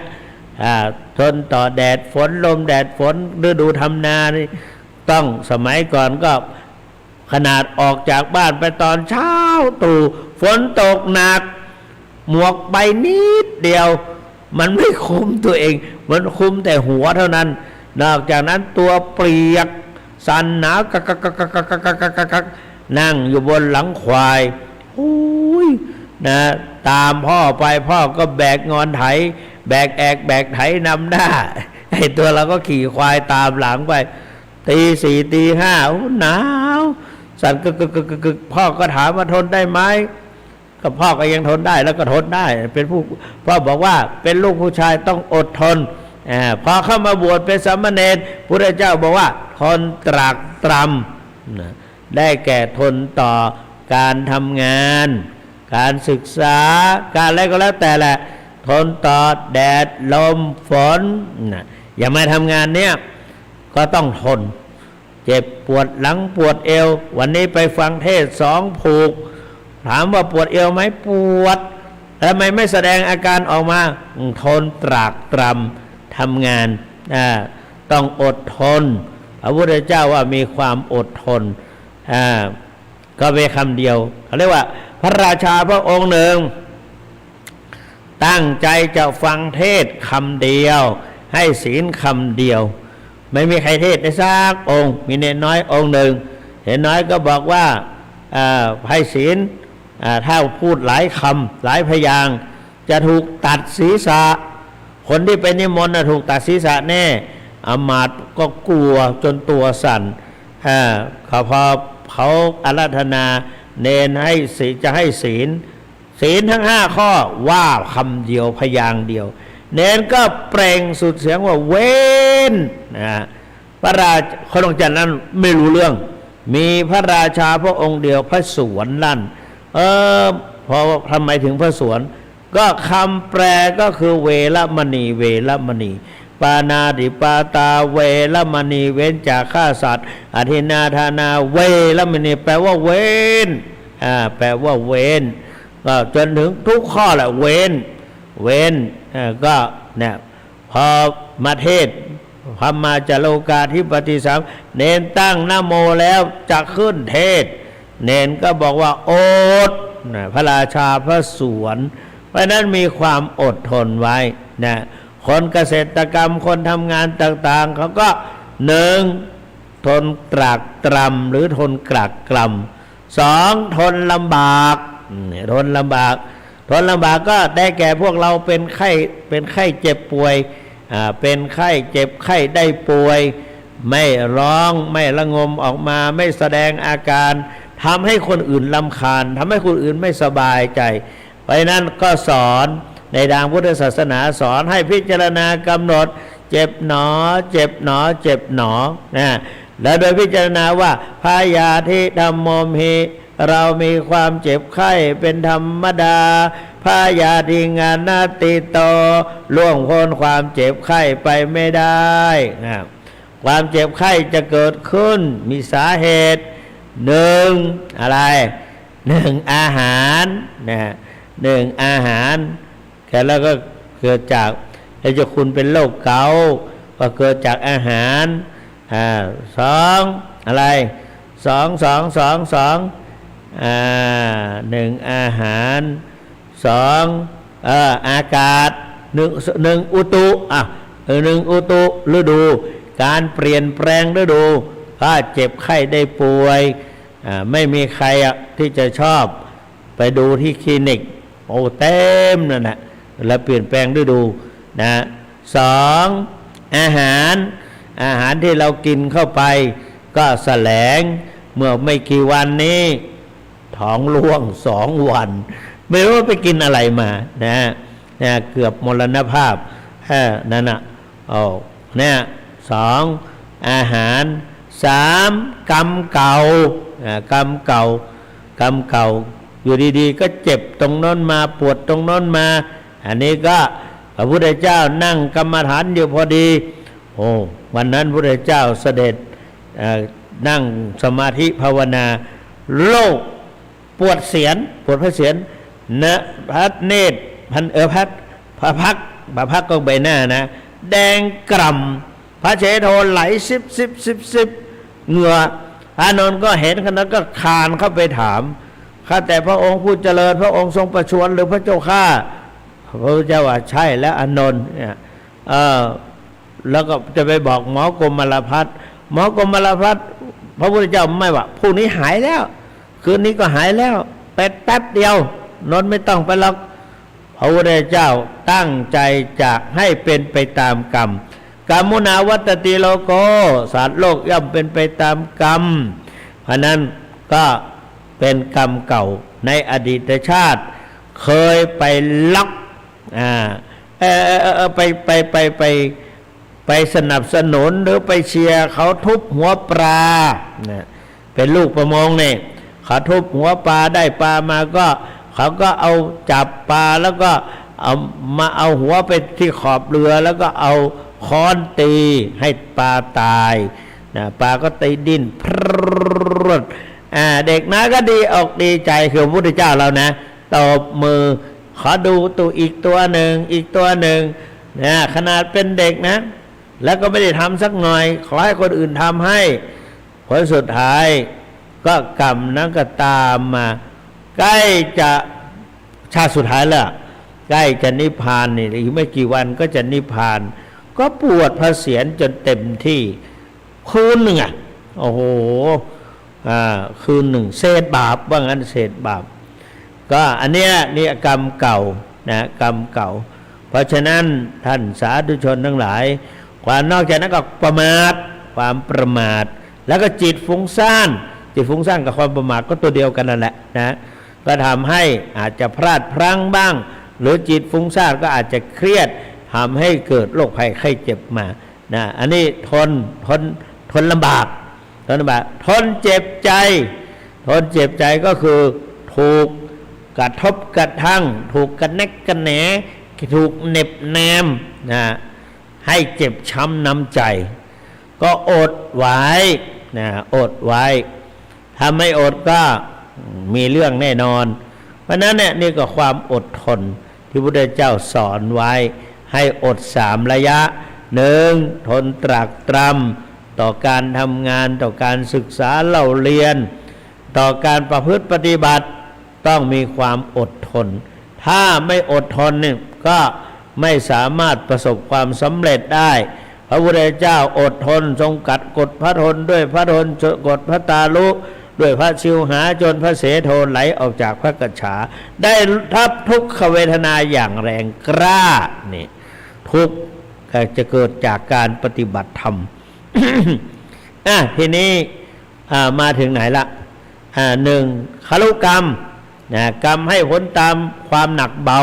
ทนต่อแดดฝนลมแดดฝนฤดูทำนานี่ต้องสมัยก่อนก็ขนาดออกจากบ้านไปตอนเช้าตรู่ฝนตกหนักหมวกใบนิดเดียวมันไม่คุมตัวเองมันคุมแต่หัวเท่านั้นนอกจากนั้นตัวเปียกสั่นหนาวกักนั่งอยู่บนหลังควายนะตามพ่อไปพ่อก็แบกงอนไถแบกแอกแบกไถนำหน้าไอ้ตัวเราก็ขี่ควายตามหลังไปตีสี่ตีห้าหนาวสั่นกึกพ่อก็ถามว่าทนได้ไหมก็พ่อก็ยังทนได้แล้วก็ทนได้เป็นผู้พ่อบอกว่าเป็นลูกผู้ชายต้องอดทนพอเข้ามาบวชเป็นสามเณรพุทธเจ้าบอกว่าทนตรากตรำได้แก่ทนต่อการทำงานการศึกษาการอะไรก็แล้วแต่แหละทนต่อแดดลมฝนอย่ามาทำงานเนี้ยก็ต้องทนเจ็บปวดหลังปวดเอววันนี้ไปฟังเทศ2 ผูกถามว่าปวดเอวไหมปวดทำไมไม่แสดงอาการออกมาทนตรากตรำทำงานต้องอดทนพระพุทธเจ้าว่ามีความอดทนก็เป็นคำเดียวเขาเรียกว่าพระราชาพระองค์หนึ่งตั้งใจจะฟังเทศคำเดียวให้ศีลคำเดียวไม่มีใครเทศได้สักองค์มีเนรน้อยองค์หนึ่งเนรน้อยก็บอกว่าให้ศีลถ้าพูดหลายคำหลายพยางค์จะถูกตัดศีรษะคนที่เป็นนิมนต์ถูกตัดศีรษะแน่อมาตย์ก็กลัวจนตัวสั่นพอเขาอาราธนาเนรให้ศีลจะให้ศีลทั้ง5 ข้อว่าคำเดียวพยางค์เดียวเนรก็เปล่งสุดเสียงว่าเว้นพระราชคนองค์จันทร์นั้นไม่รู้เรื่องมีพระราชาพระองค์เดียวพระสวนลั่นพอทำไมถึงพระสวนก็คำแปลก็คือเวรมณีเวรมณีปานาติปาตาเวรมณีเว้นจากฆ่าสัตว์อธินาทานาเวรมณีแปลว่าเว้นแปลว่าเว้นก็จนถึงทุกข้อแหละเว้นก็เนี่ยพอมาเทศพระมาจโลกาธิปติสามเนนตั้งนะโมแล้วจะขึ้นเทศเนนก็บอกว่าอดพระราชาพระสวนเพราะนั้นมีความอดทนไว้คนเกษตรกรรมคนทำงานต่างๆเขาก็หนึ่ง ทนตรากตรำหรือทนกรากกรำสองทนลำบากทนลำบากก็ได้แก่พวกเราเป็นไข้เจ็บป่วยเป็นไข้เจ็บไข้ได้ป่วยไม่ร้องไม่ระงมออกมาไม่แสดงอาการทำให้คนอื่นรำคาญทำให้คนอื่นไม่สบายใจเพราะนั้นก็สอนในทางพุทธศาสนาสอนให้พิจารณากำหนดเจ็บหนอเจ็บหนอเจ็บหนอนะแล้วโดยพิจารณาว่าพยาธิธัมโมหิเรามีความเจ็บไข้เป็นธรรมดาพยาธิงานาติโตล่วงพ้นความเจ็บไข้ไปไม่ได้นะความเจ็บไข้จะเกิดขึ้นมีสาเหตุหนึ่งอะไรหนึ่งอาหารนะหนึ่งอาหารแล้วก็เกิดจากแล้วจะคุณเป็นโรคเกาต์ก็เกิดจากอาหารสองอะไรสองหนึ่งอาหารสองอากาศหนึ่งอุตุหนึ่งอุตุฤดูการเปลี่ยนแปลงฤดูถ้าเจ็บไข้ได้ป่วยไม่มีใครที่จะชอบไปดูที่คลินิกโอ้เต็มนั่นแหละแล้วเปลี่ยนแปลงฤดูนะสองอาหารที่เรากินเข้าไปก็แสลงเมื่อไม่กี่วันนี้ท้องร่วง2 วันไม่รู้ว่าไปกินอะไรมานะเกือบมรณภาพนั่นน่ะเนี่ยสองอาหารสามกรรมเก่ากรรมเก่าอยู่ดีๆก็เจ็บตรงนั้นมาปวดตรงนั้นมาอันนี้ก็พระพุทธเจ้านั่งกรรมฐานอยู่พอดีวันนั้นพระพุทธเจ้าเสด็จนั่งสมาธิภาวนาโรคปวดพระเศียรนะพัดเนตรพระพักก็ใบหน้านะแดงกร่ำพระเชโทไหลสิบเหงื่ออานนท์ก็เห็นขนาดก็คานเข้าไปถามข้าแต่พระองค์ผู้เจริญพระองค์ทรงประชวรหรือพระเจ้าข้าพระพุทธเจ้าว่าใช่แล้วอานนท์เนี่ยแล้วก็จะไปบอกหมอกรมลพัฒน์พระพุทธเจ้าไม่ว่าพรุ่งนี้หายแล้วคืนนี้ก็หายแล้วแป๊บเดียวนนท์ไม่ต้องไปหรอกพระพุทธเจ้าตั้งใจจะให้เป็นไปตามกรรมกรรมุนาวัตติโลโกสัตว์โลกย่อมเป็นไปตามกรรมเพราะนั้นก็เป็นกรรมเก่าในอดีตชาติเคยไปลักไปสนับสนุนหรือไปเชียร์เขาทุบหัวปลาเป็นลูกประมงเนี่ยเขาทุบหัวปลาได้ปลามาก็เขาก็เอาจับปลาแล้วก็เอาหัวไปที่ขอบเรือแล้วก็เอาค้อนตีให้ปลาตายปลาก็ตีดิ้นพรวดเด็กนะก็ดีอกดีใจคือพระพุทธเจ้าเรานะตบมือขอดูตัวอีกตัวหนึ่งนะขนาดเป็นเด็กนะแล้วก็ไม่ได้ทำสักหน่อยขอให้คนอื่นทำให้ผลสุดท้ายก็กรรมนั้นก็ตามมาใกล้จะชาติสุดท้ายแล้วใกล้จะนิพพานนี่อีกไม่กี่วันก็จะนิพพานก็ปวดพระเศียรจนเต็มที่คืนหนึ่งโอ้โหคืนหนึ่งเศษบาปว่างั้นเศษบาปก็อันเนี้ยนี่กรรมเก่านะกรรมเก่าเพราะฉะนั้นท่านสาธุชนทั้งหลายความนอกจากนั้นก็ความประมาทแล้วก็จิตฟุ้งซ่านกับความประมาทก็ตัวเดียวกันนั่นแหละนะก็ทำให้อาจจะพลาดพลั้งบ้างหรือจิตฟุ้งซ่านก็อาจจะเครียดทำให้เกิดโรคภัยไข้เจ็บมานะอันนี้ทนลำบากทนเจ็บใจก็คือถูกกระทบกระทั่งถูกกระแนกกระแหนถูกเหน็บแนมนะให้เจ็บช้ำน้ำใจก็อดไว้นะอดไว้ถ้าไม่อดก็มีเรื่องแน่นอนเพราะนั้นเนี่ยนี่ก็ความอดทนที่พระพุทธเจ้าสอนไว้ให้อด3 ระยะ1ทนตรากตรำต่อการทำงานต่อการศึกษาเล่าเรียนต่อการประพฤติปฏิบัติต้องมีความอดทนถ้าไม่อดทนเนี่ยก็ไม่สามารถประสบความสำเร็จได้พระพุทธเจ้าอดทนทรงกัด กดพระทนด้วยพระทนกดพระตาลุด้วยพระชิวหาจนพระเสโทไหลออกจากพระกัจฉาได้ทับทุกขเวทนาอย่างแรงกล้านี่ทุกข์จะเกิดจากการปฏิบัติธรรม ทีนี้มาถึงไหนละหนึ่งครุกรรมกรรมให้ผลตามความหนักเบา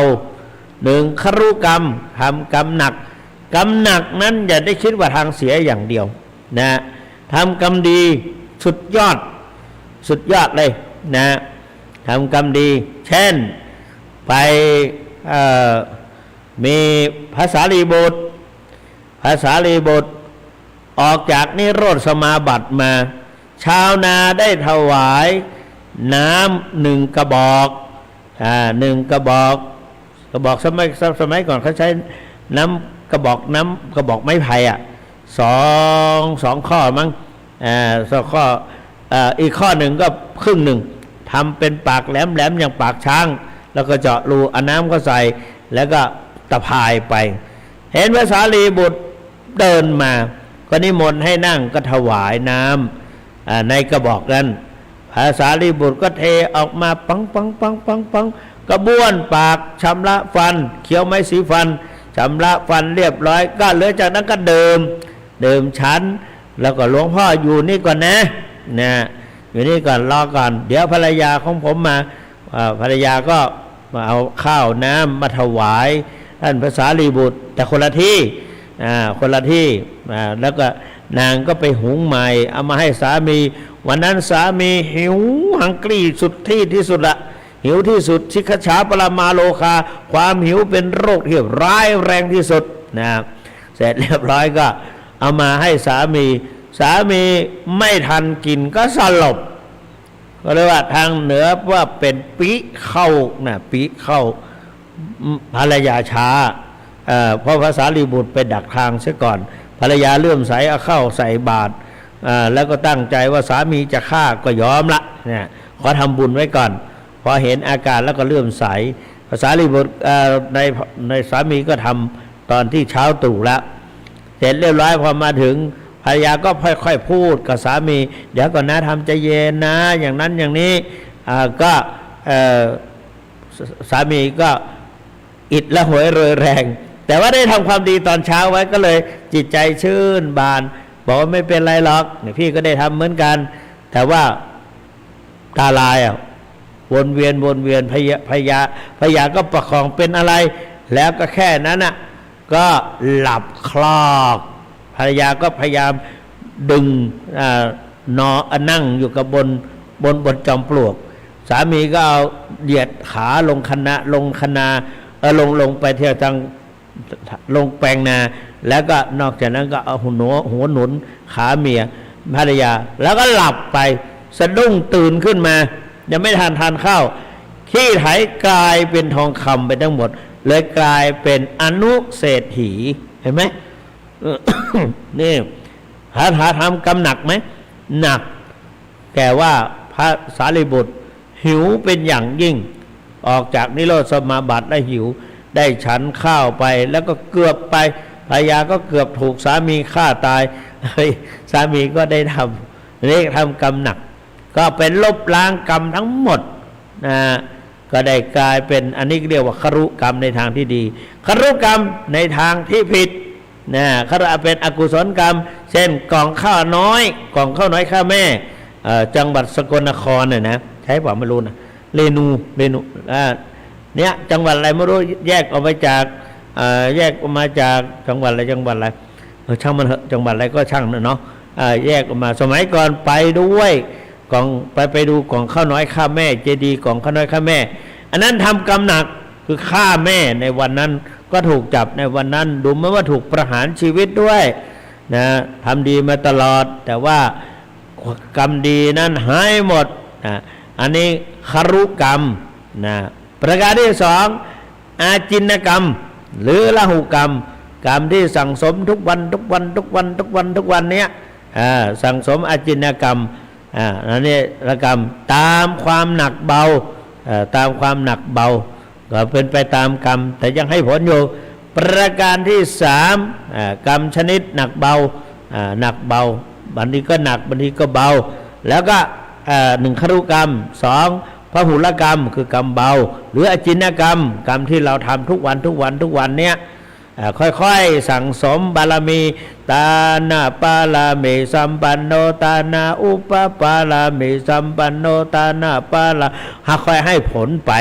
หนึ่งครุกรรมทำกรรมหนักกรรมหนักนั้นอย่าได้คิดว่าทางเสียอย่างเดียวนะทำกรรมดีสุดยอดเลยนะทำกรรมดีเช่นไปมีภาษาลีบุตรออกจากนิโรธสมาบัติมาชาวนาได้ถวายน้ำหนึ่งกระบอกสมัยก่อนเขาใช้น้ำกระบอกไม้ไผ่สองข้อมั้งสองข้ออีกข้อหนึ่งก็ครึ่งหนึ่งทำเป็นปากแหลมอย่างปากช้างแล้วก็เจาะรูเอาน้ำก็ใส่แล้วก็ตะพายไปเห็นพระสารีบุตรเดินมาก็นิมนต์ให้นั่งก็ถวายน้ำในกระบอกนั้นพระสารีบุตรก็เทออกมาปังกระบ้วนปากชำระฟันเคี้ยวไม้สีฟันชำระฟันเรียบร้อยก็เหลือจากนั้นก็เดิมชั้นแล้วก็หลวงพ่ออยู่นี่ก่อนนะอยู่นี่ก่อนรอก่อนเดี๋ยวภรรยาของผมมาภรรยาก็มาเอาข้าวน้ำมาถวายท่านพระสารีบุตรแต่คนละที่แล้วก็นางก็ไปหุงใหม่เอามาให้สามีวันนั้นสามีหิวหังกรีสุดที่สุดละหิวที่สุดชิคฉาปรมาโลคาความหิวเป็นโรคที่ร้ายแรงที่สุดเสร็จเรียบร้อยก็เอามาให้สามีไม่ทันกินก็สลบก็เรียกว่าทางเหนือว่าเป็นปีเข้าภรรยาช้าเพราะภาษาลีบุตรไปดักทางเสียก่อนภรรยาเลื่อมใสเอาเข้าใส่บาตรแล้วก็ตั้งใจว่าสามีจะฆ่าก็ยอมละขอทำบุญไว้ก่อนพอเห็นอาการแล้วก็เลื่อมใสภาษาลีบุตรในสามีก็ทำตอนที่เช้าตรู่แล้วเสร็จเรียบร้อยพอมาถึงภรรยาก็ค่อยๆพูดกับสามีเดี๋ยวก่อนนะทำใจเย็นนะอย่างนั้นอย่างนี้ก็สามีก็อิดละหวยเรยแรงแต่ว่าได้ทำความดีตอนเช้าไว้ก็เลยจิตใจชื่นบานบอกว่าไม่เป็นไรหรอกพี่ก็ได้ทำเหมือนกันแต่ว่าตาลายวนเวียนพยาก็ประคองเป็นอะไรแล้วก็แค่นั้นก็หลับคลอกภรรยาก็พยายามดึงนั่งอยู่กับบนจอมปลวกสามีก็เอาเหยียดขาลงคณาลงไปเที่ยวทางลงแปลงนาแล้วก็นอกจากนั้นก็เอาหัวหนุนขาเมียภรรยาแล้วก็หลับไปสะดุ้งตื่นขึ้นมายังไม่ทานข้าวขี้ไถกลายเป็นทองคำไปทั้งหมดเลยกลายเป็นอนุเศรษฐีเห็นไหม นี่หาทำกรรมหนักไหมหนักแต่ว่าพระสารีบุตรหิวเป็นอย่างยิ่งออกจากนิโรธสมาบัติได้หิวได้ฉันข้าวไปแล้วก็เกือบไปภรรยาก็เกือบถูกสามีฆ่าตายสามีก็ได้ทำกรรมหนักก็เป็นลบล้างกรรมทั้งหมดก็ได้กลายเป็นอันนี้เรียกว่าครุกรรมในทางที่ดีครุกรรมในทางที่ผิดเขาเป็นอกุศลกรรมเช่นกล่องข้าวน้อยข้าแม่จังหวัดสกลนครใช่ป่ะไม่รู้นะเรนูเนี่ยจังหวัดอะไรไม่รู้แยกออกมาจากจังหวัดอะไรช่างมันเถอะจังหวัดอะไรก็ช่างเนาะแยกออกมาสมัยก่อนไปด้วยกล่องไปดูกล่องข้าวน้อยข้าแม่เจดีย์กล่องข้าวน้อยข้าแม่อันนั้นทำกรรมหนักคือฆ่าแม่ในวันนั้นก็ถูกจับในวันนั้นดูเหมือนว่าถูกประหารชีวิตด้วยทำดีมาตลอดแต่ว่ากรรมดีนั้นหายหมดอันนี้ครุกรรมประการที่สองอาจินกรรมหรือละหุกรรมกรรมที่สั่งสมทุกวันเนี้ยสั่งสมอาจินกรรมอันนี้ละกรรมตามความหนักเบาก็เป็นไปตามกรรมแต่ยังให้ผลอยู่ประการที่สามกรรมชนิดหนักเบา บางทีก็หนักบางทีก็เบาแล้วก็หนึ่งครุกรรมสองพหุลกรรมคือกรรมเบาหรืออจินกรรมกรรมที่เราทำทุกวันเนี้ยค่อยๆสั่งสมบารมีตานาปาลาเมสัมปันโนตานาอุปปาลาเมสัมปันโนตานาปาลาค่อยให้ผลไป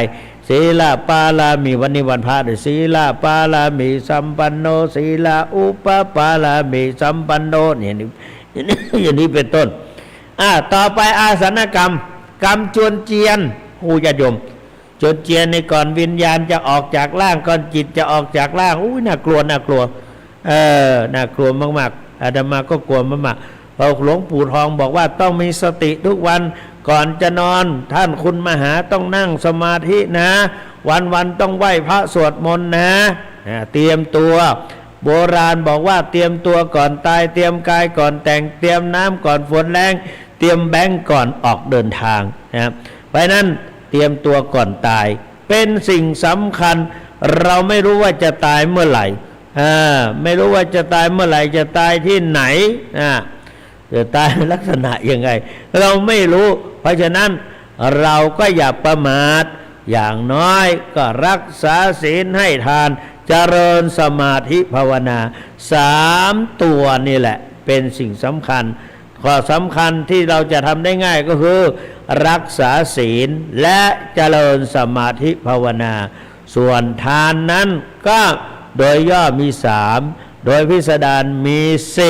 ศีลาปาลามีวันนี้วันพระด้วยศีลาปาลามีสัมปันโนศีลาอุปปาลามีสัมปันโนเนี่ยอย่างนี้เป็นต้นต่อไปอาสนกรรมกรรมจวนเจียนผู้ญาติโยมจวนเจียนในก่อนวิญญาณจะออกจากร่างก่อนจิตจะออกจากร่างน่ากลัวน่ากลัวมากๆอาตมาก็กลัวมากๆเพราะหลวงปู่ทองบอกว่าต้องมีสติทุกวันก่อนจะนอนท่านคุณมหาต้องนั่งสมาธินะวันต้องไหว้พระสวดมนต์นะเตรียมตัวโบราณบอกว่าเตรียมตัวก่อนตายเตรียมกายก่อนแต่งเตรียมน้ำก่อนฝนแรงเตรียมแบงก์ก่อนออกเดินทางนะเพราะนั้นเตรียมตัวก่อนตายเป็นสิ่งสำคัญเราไม่รู้ว่าจะตายเมื่อไหร่ไม่รู้ว่าจะตายเมื่อไหร่จะตายที่ไหนจะตายลักษณะยังไงเราไม่รู้เพราะฉะนั้นเราก็อย่าประมาทอย่างน้อยก็รักษาศีลให้ทานเจริญสมาธิภาวนา3ตัวนี่แหละเป็นสิ่งสำคัญข้อสำคัญที่เราจะทำได้ง่ายก็คือรักษาศีลและเจริญสมาธิภาวนาส่วนทานนั้นก็โดยย่อมี3โดยพิสดารมี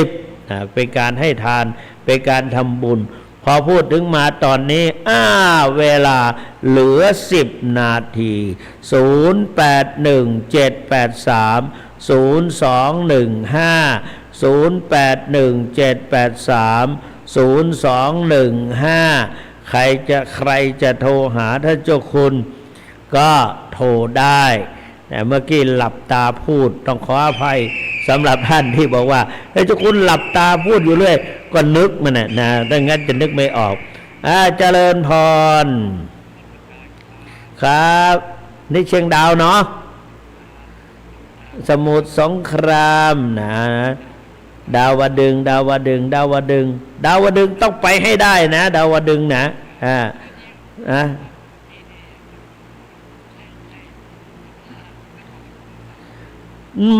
10เป็นการให้ทานเป็นการทำบุญพอพูดถึงมาตอนนี้เวลาเหลือ10นาที0817830215 ใครจะโทรหาท่านเจ้าคุณก็โทรได้แต่เมื่อกี้หลับตาพูดต้องขออภัยสำหรับท่านที่บอกว่าเจ้าคุณหลับตาพูดอยู่เรื่อยก็นึกมันนะดังนั้นจะนึกไม่ออกเจริญพรครับนี่เชียงดาวเนาะสมุทรสงครามนะดาวดึงต้องไปให้ได้นะดาวดึงนะ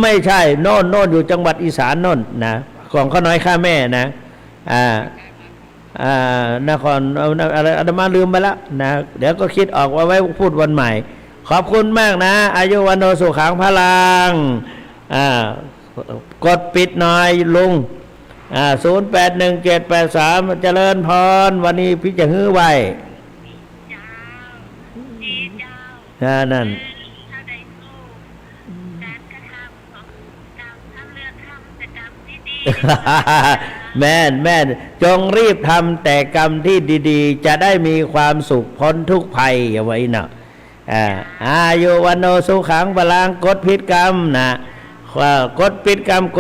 ไม่ใช่โน่นอยู่จังหวัดอีสานโน่นนะของข้าน้อยข้าแม่นะนครอะไรอาตมาลืมไปแล้วนะเดี๋ยวก็คิดออกว่าไว้พูดวันใหม่ขอบคุณมากนะอายุวันโนสุขังพลังกดปิดหน่อยลุง081783เจริญพรวันนี้พี่จะฮื้อไว้นั่นแม่นจงรีบทำแต่กรรมที่ดีๆจะได้มีความสุขพ้นทุกภัยอย่าไว้นะอายุวันโนสุขังพลังกดผิดกรรมนะกดปิดกรรม081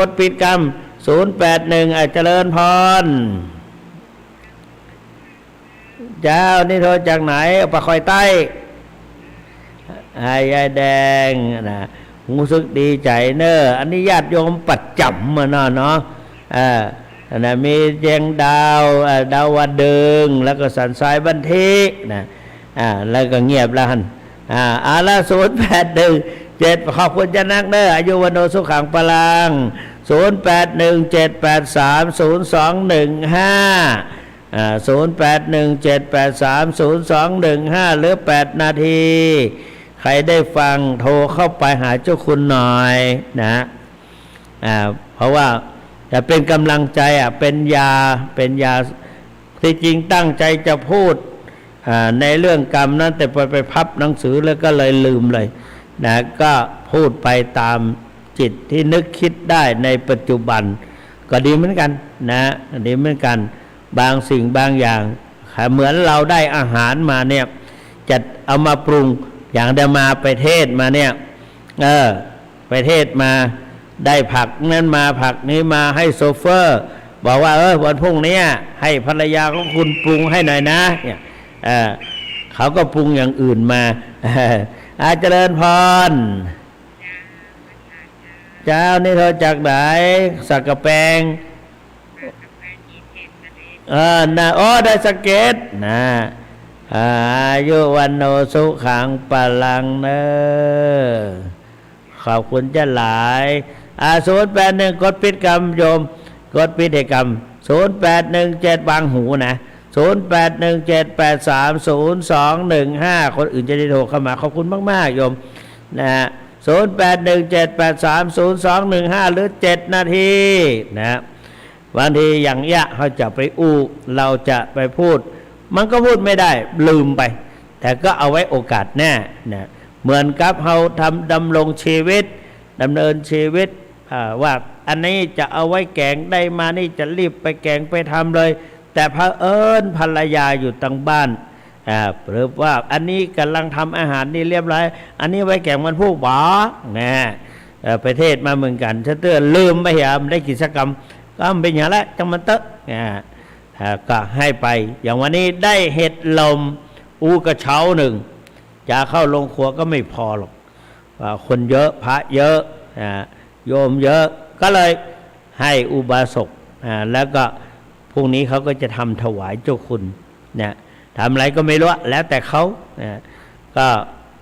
เจริญพรเจ้านี่โทรจากไหนปะคอยใต้ยายแดงนะรู้สึกดีใจเนอะอันนี้ญาติโยมประจำมาเนาะนะมีเจียงดาวดึงแล้วก็สันทรายบันทินะแล้วก็เงียบแล้วฮันละ0817ขอบคุณจะนักเด้ออายุวันโนสุขังพลัง0817830215 หรือ8นาทีใครได้ฟังโทรเข้าไปหาเจ้าคุณหน่อยนะเพราะว่าจะเป็นกำลังใจเป็นยาที่จริงตั้งใจจะพูดในเรื่องกรรมนั้นแต่ไปพับหนังสือแล้วก็เลยลืมเลยนะก็พูดไปตามจิตที่นึกคิดได้ในปัจจุบันก็ดีเหมือนกันนะดีเหมือนกันบางสิ่งบางอย่างเหมือนเราได้อาหารมาเนี่ยจะเอามาปรุงอย่างเดิมมาไปเทศมาเนี่ยไปเทศมาได้ผักนั้นมาผักนี้มาให้โซเฟอร์บอกว่าวันพรุ่งนี้ให้ภรรยาของคุณปรุงให้หน่อยนะเนี่ยเขาก็ปรุงอย่างอื่นมาเจริญพรเจ้านี่เธอจากไหนสักกะแปง นะโอ้ได้สังเกตนะอายุวันโนสุขังปลังเนอขอบคุณเจ้าหลาย081กดปิดกรรมโยมกดปิดกรรม0817บางหูนะ0817830215คนอื่นจะได้โทรเข้ามาขอบคุณมากๆโยมนะฮะ0817830215หรือ7นาทีนะบางทีอย่างยะเขาจะไปเราจะไปพูดมันก็พูดไม่ได้ลืมไปแต่ก็เอาไว้โอกาสแน่นะเหมือนกับเราดำรงชีวิตดำเนินชีวิตว่าอันนี้จะเอาไว้แกงได้มานี่จะรีบไปแกงไปทำเลยแต่เผอิญภรรยาอยู่ตั้งบ้านหรือว่าอันนี้กำลังทำอาหารนี่เรียบร้อยอันนี้ไว้แกงมันผู้บ่นะประเทศมาเหมือนกันฉันเตือนลืมไปเหรอได้กิจกรรมก็เป็นอย่างละจังมันเตอะก็ให้ไปอย่างวันนี้ได้เห็ดลมกระเช้าหนึ่งจะเข้าลงครัวก็ไม่พอหรอกคนเยอะพระเยอะโยมเยอะก็เลยให้อุบาสกแล้วก็พรุ่งนี้เขาก็จะทำถวายเจ้าคุณเนี่ยทำอะไรก็ไม่รู้แล้วแต่เขาก็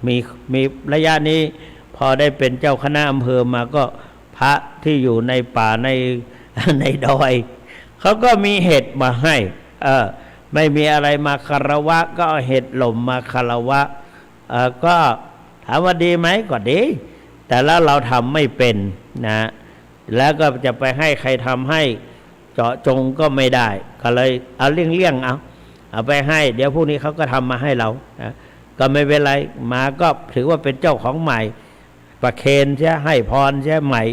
มีระยะนี้พอได้เป็นเจ้าคณะอำเภอมาก็พระที่อยู่ในป่าในดอยเขาก็มีเห็ดมาให้ไม่มีอะไรมาคารวะก็เอาเห็ดหล่มมาคารวะก็ถามว่าดีไหมก็ดีแต่แล้วเราทำไม่เป็นนะแล้วก็จะไปให้ใครทำให้เจาะจงก็ไม่ได้ก็เลยเอาเลี่ยงเอาไปให้เดี๋ยวพวกนี้เขาก็ทำมาให้เรานะก็ไม่เป็นไรมาก็ถือว่าเป็นเจ้าของใหม่ประเคนใช่ให้พรใช่ใหม่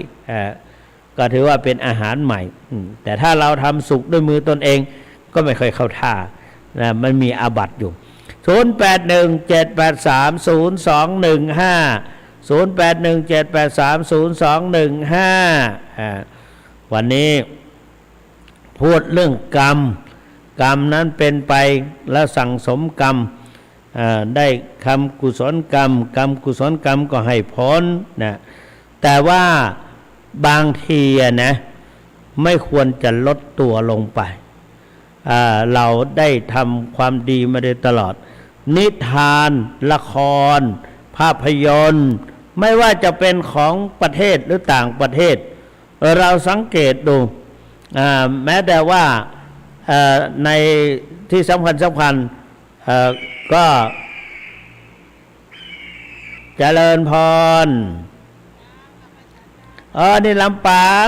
ก็ถือว่าเป็นอาหารใหม่แต่ถ้าเราทำสุกด้วยมือตนเองก็ไม่ค่อยเข้าท่านะมันมีอาบัติอยู่0817830215วันนี้พูดเรื่องกรรมนั้นเป็นไปแล้วสั่งสมกรรมได้ทำกุศลกรรมกุศลกรรมก็ให้ผลนะแต่ว่าบางทีนะไม่ควรจะลดตัวลงไปเราได้ทำความดีมาโดยตลอดนิทานละครภาพยนตร์ไม่ว่าจะเป็นของประเทศหรือต่างประเทศเราสังเกตดูแม้แต่ว่าในที่สำคัญก็เจริญพรนี่ลำปาง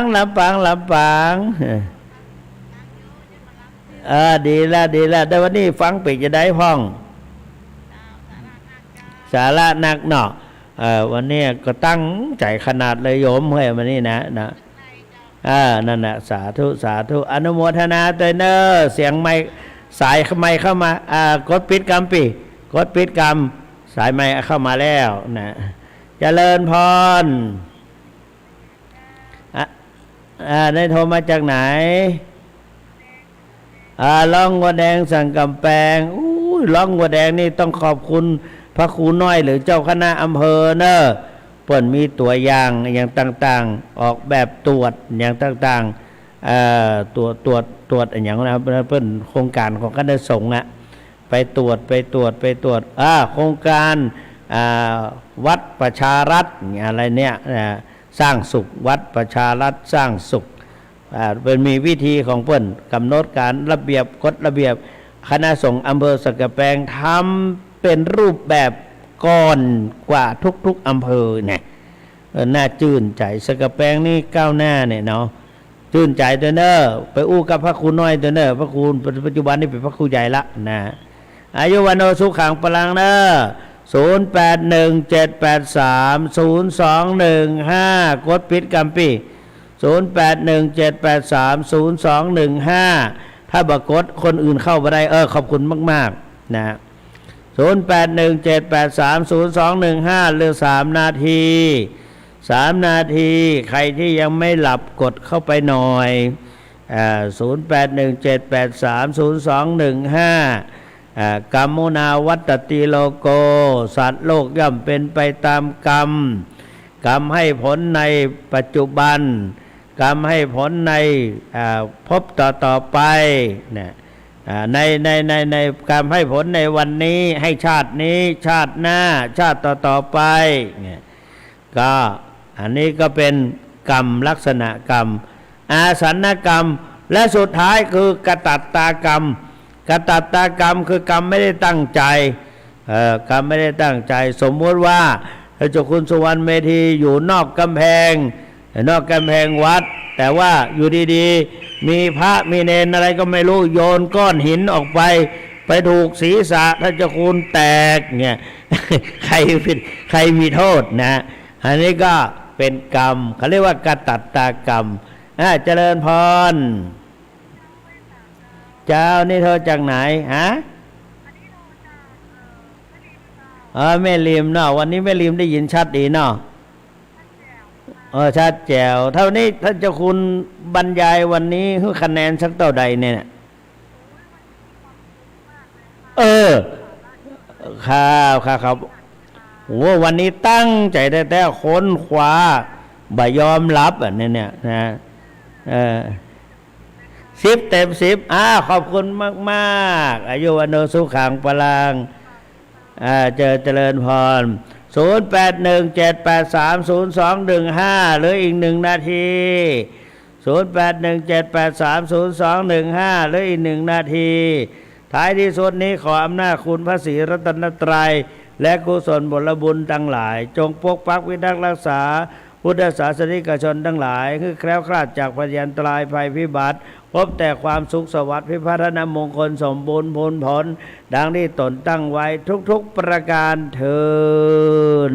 ดีแล้วแต่วันนี้ฟังปิดจะได้พ้องสาระหนักเนาะวันนี้ก็ตั้งใจขนาดเลยโยมเฮ้ยวันนี้นะนั่นน่ะสาธุอนุโมทนาเตยเนอเสียงไม้สายไม้เข้ามากดปิดกรรมกดปิดกรรมสายไม้เข้ามาแล้วนะเจริญพรได้โทรมาจากไหนล่องวัวแดงสั่งกำแพงล่องวัวแดงนี่ต้องขอบคุณพระครูน้อยหรือเจ้าคณะอำเภอเนอะเปิ่นมีตัวอย่างอย่างต่างๆออกแบบตรวจอย่างต่างๆตรวจอย่างนะเปิ่นโครงการของคณะสงฆ์ไปตรวจโครงการวัดประชารัฐอะไรเนี่ยสร้างสุขวัดประชารัฐสร้างสุขเป็นมีวิธีของเพิ่นกำหนดการระเบียบกฎระเบียบคณะสงฆ์อำเภอสักกะแพงทำเป็นรูปแบบก่อนกว่าทุกๆอำเภอเนี่ยน่าชื่นใจสักกะแพงนี่ก้าวหน้าเนี่ยเนาะชื่นใจตัวเนอไปกับพระครูน้อยตัวเนอพระครูปัจจุบันนี่เป็นพระครูใหญ่ละนะอายุวันโนสุขังพลังเนอ0817830215กดปิดกัมปี0817830215ถ้าบักกดคนอื่นเข้าไปได้ขอบคุณมากๆนะ0817830215เหลือ3 นาทีใครที่ยังไม่หลับกดเข้าไปหน่อย0817830215กรรมุนาวัตติโลโกสัตว์โลกย่อมเป็นไปตามกรรมให้ผลในปัจจุบันกรรมให้ผลในพบต่อไปเนี่ย ในการให้ผลในวันนี้ให้ชาตินี้ชาติหน้าชาติต่อไปเนี่ยก็อันนี้ก็เป็นกรรมลักษณะกรรมอาสันกรรมและสุดท้ายคือกตัตตากรรมกตัตตากรรมคือกรรมไม่ได้ตั้งใจกรรมไม่ได้ตั้งใจสมมติว่าพระเจ้าคุณสุวรรณเมธีอยู่นอกกำแพงวัดแต่ว่าอยู่ดีๆมีพระมีเนรอะไรก็ไม่รู้โยนก้อนหินออกไปถูกศีรษะท่านเจ้าคุณแตกเนี่ยใครผิดใครมีโทษนะอันนี้ก็เป็นกรรมเขาเรียกว่ากตัตตากรรมเจริญพรเจ้านี่เธอจากไหนฮะแม่ริมเนาะวันนี้แม่ริมได้ยินชัดดีเนาะชัดแจ๋วเท่านี้ท่านเจ้าคุณบรรยายวันนี้คือคะแนนสักเท่าใดเนี่ยครับโอ้วันนี้ตั้งใจแต่ค้นคว้าบ่ยอมรับเนี่ยนะ10 เต็ม 10ขอบคุณมากอายุวันโนสุขังพลังเจริญพร0817830215เหลืออีก1 นาที0817830215เหลืออีก1 นาทีท้ายที่สุดนี้ขออำนาจคุณพระศรีรัตนตรัยและกุศลผลบุญทั้งหลายจงปกปักพิทักษ์รักษาพุทธศาสนิกชนทั้งหลายคือแคล้วคลาดจากพยันตรายภัยพิบัติพบแต่ความสุขสวัสดิ์พิพัฒนมงคลสมบูรณ์ผลดังที่ตนตั้งไว้ทุกๆประการเทอญ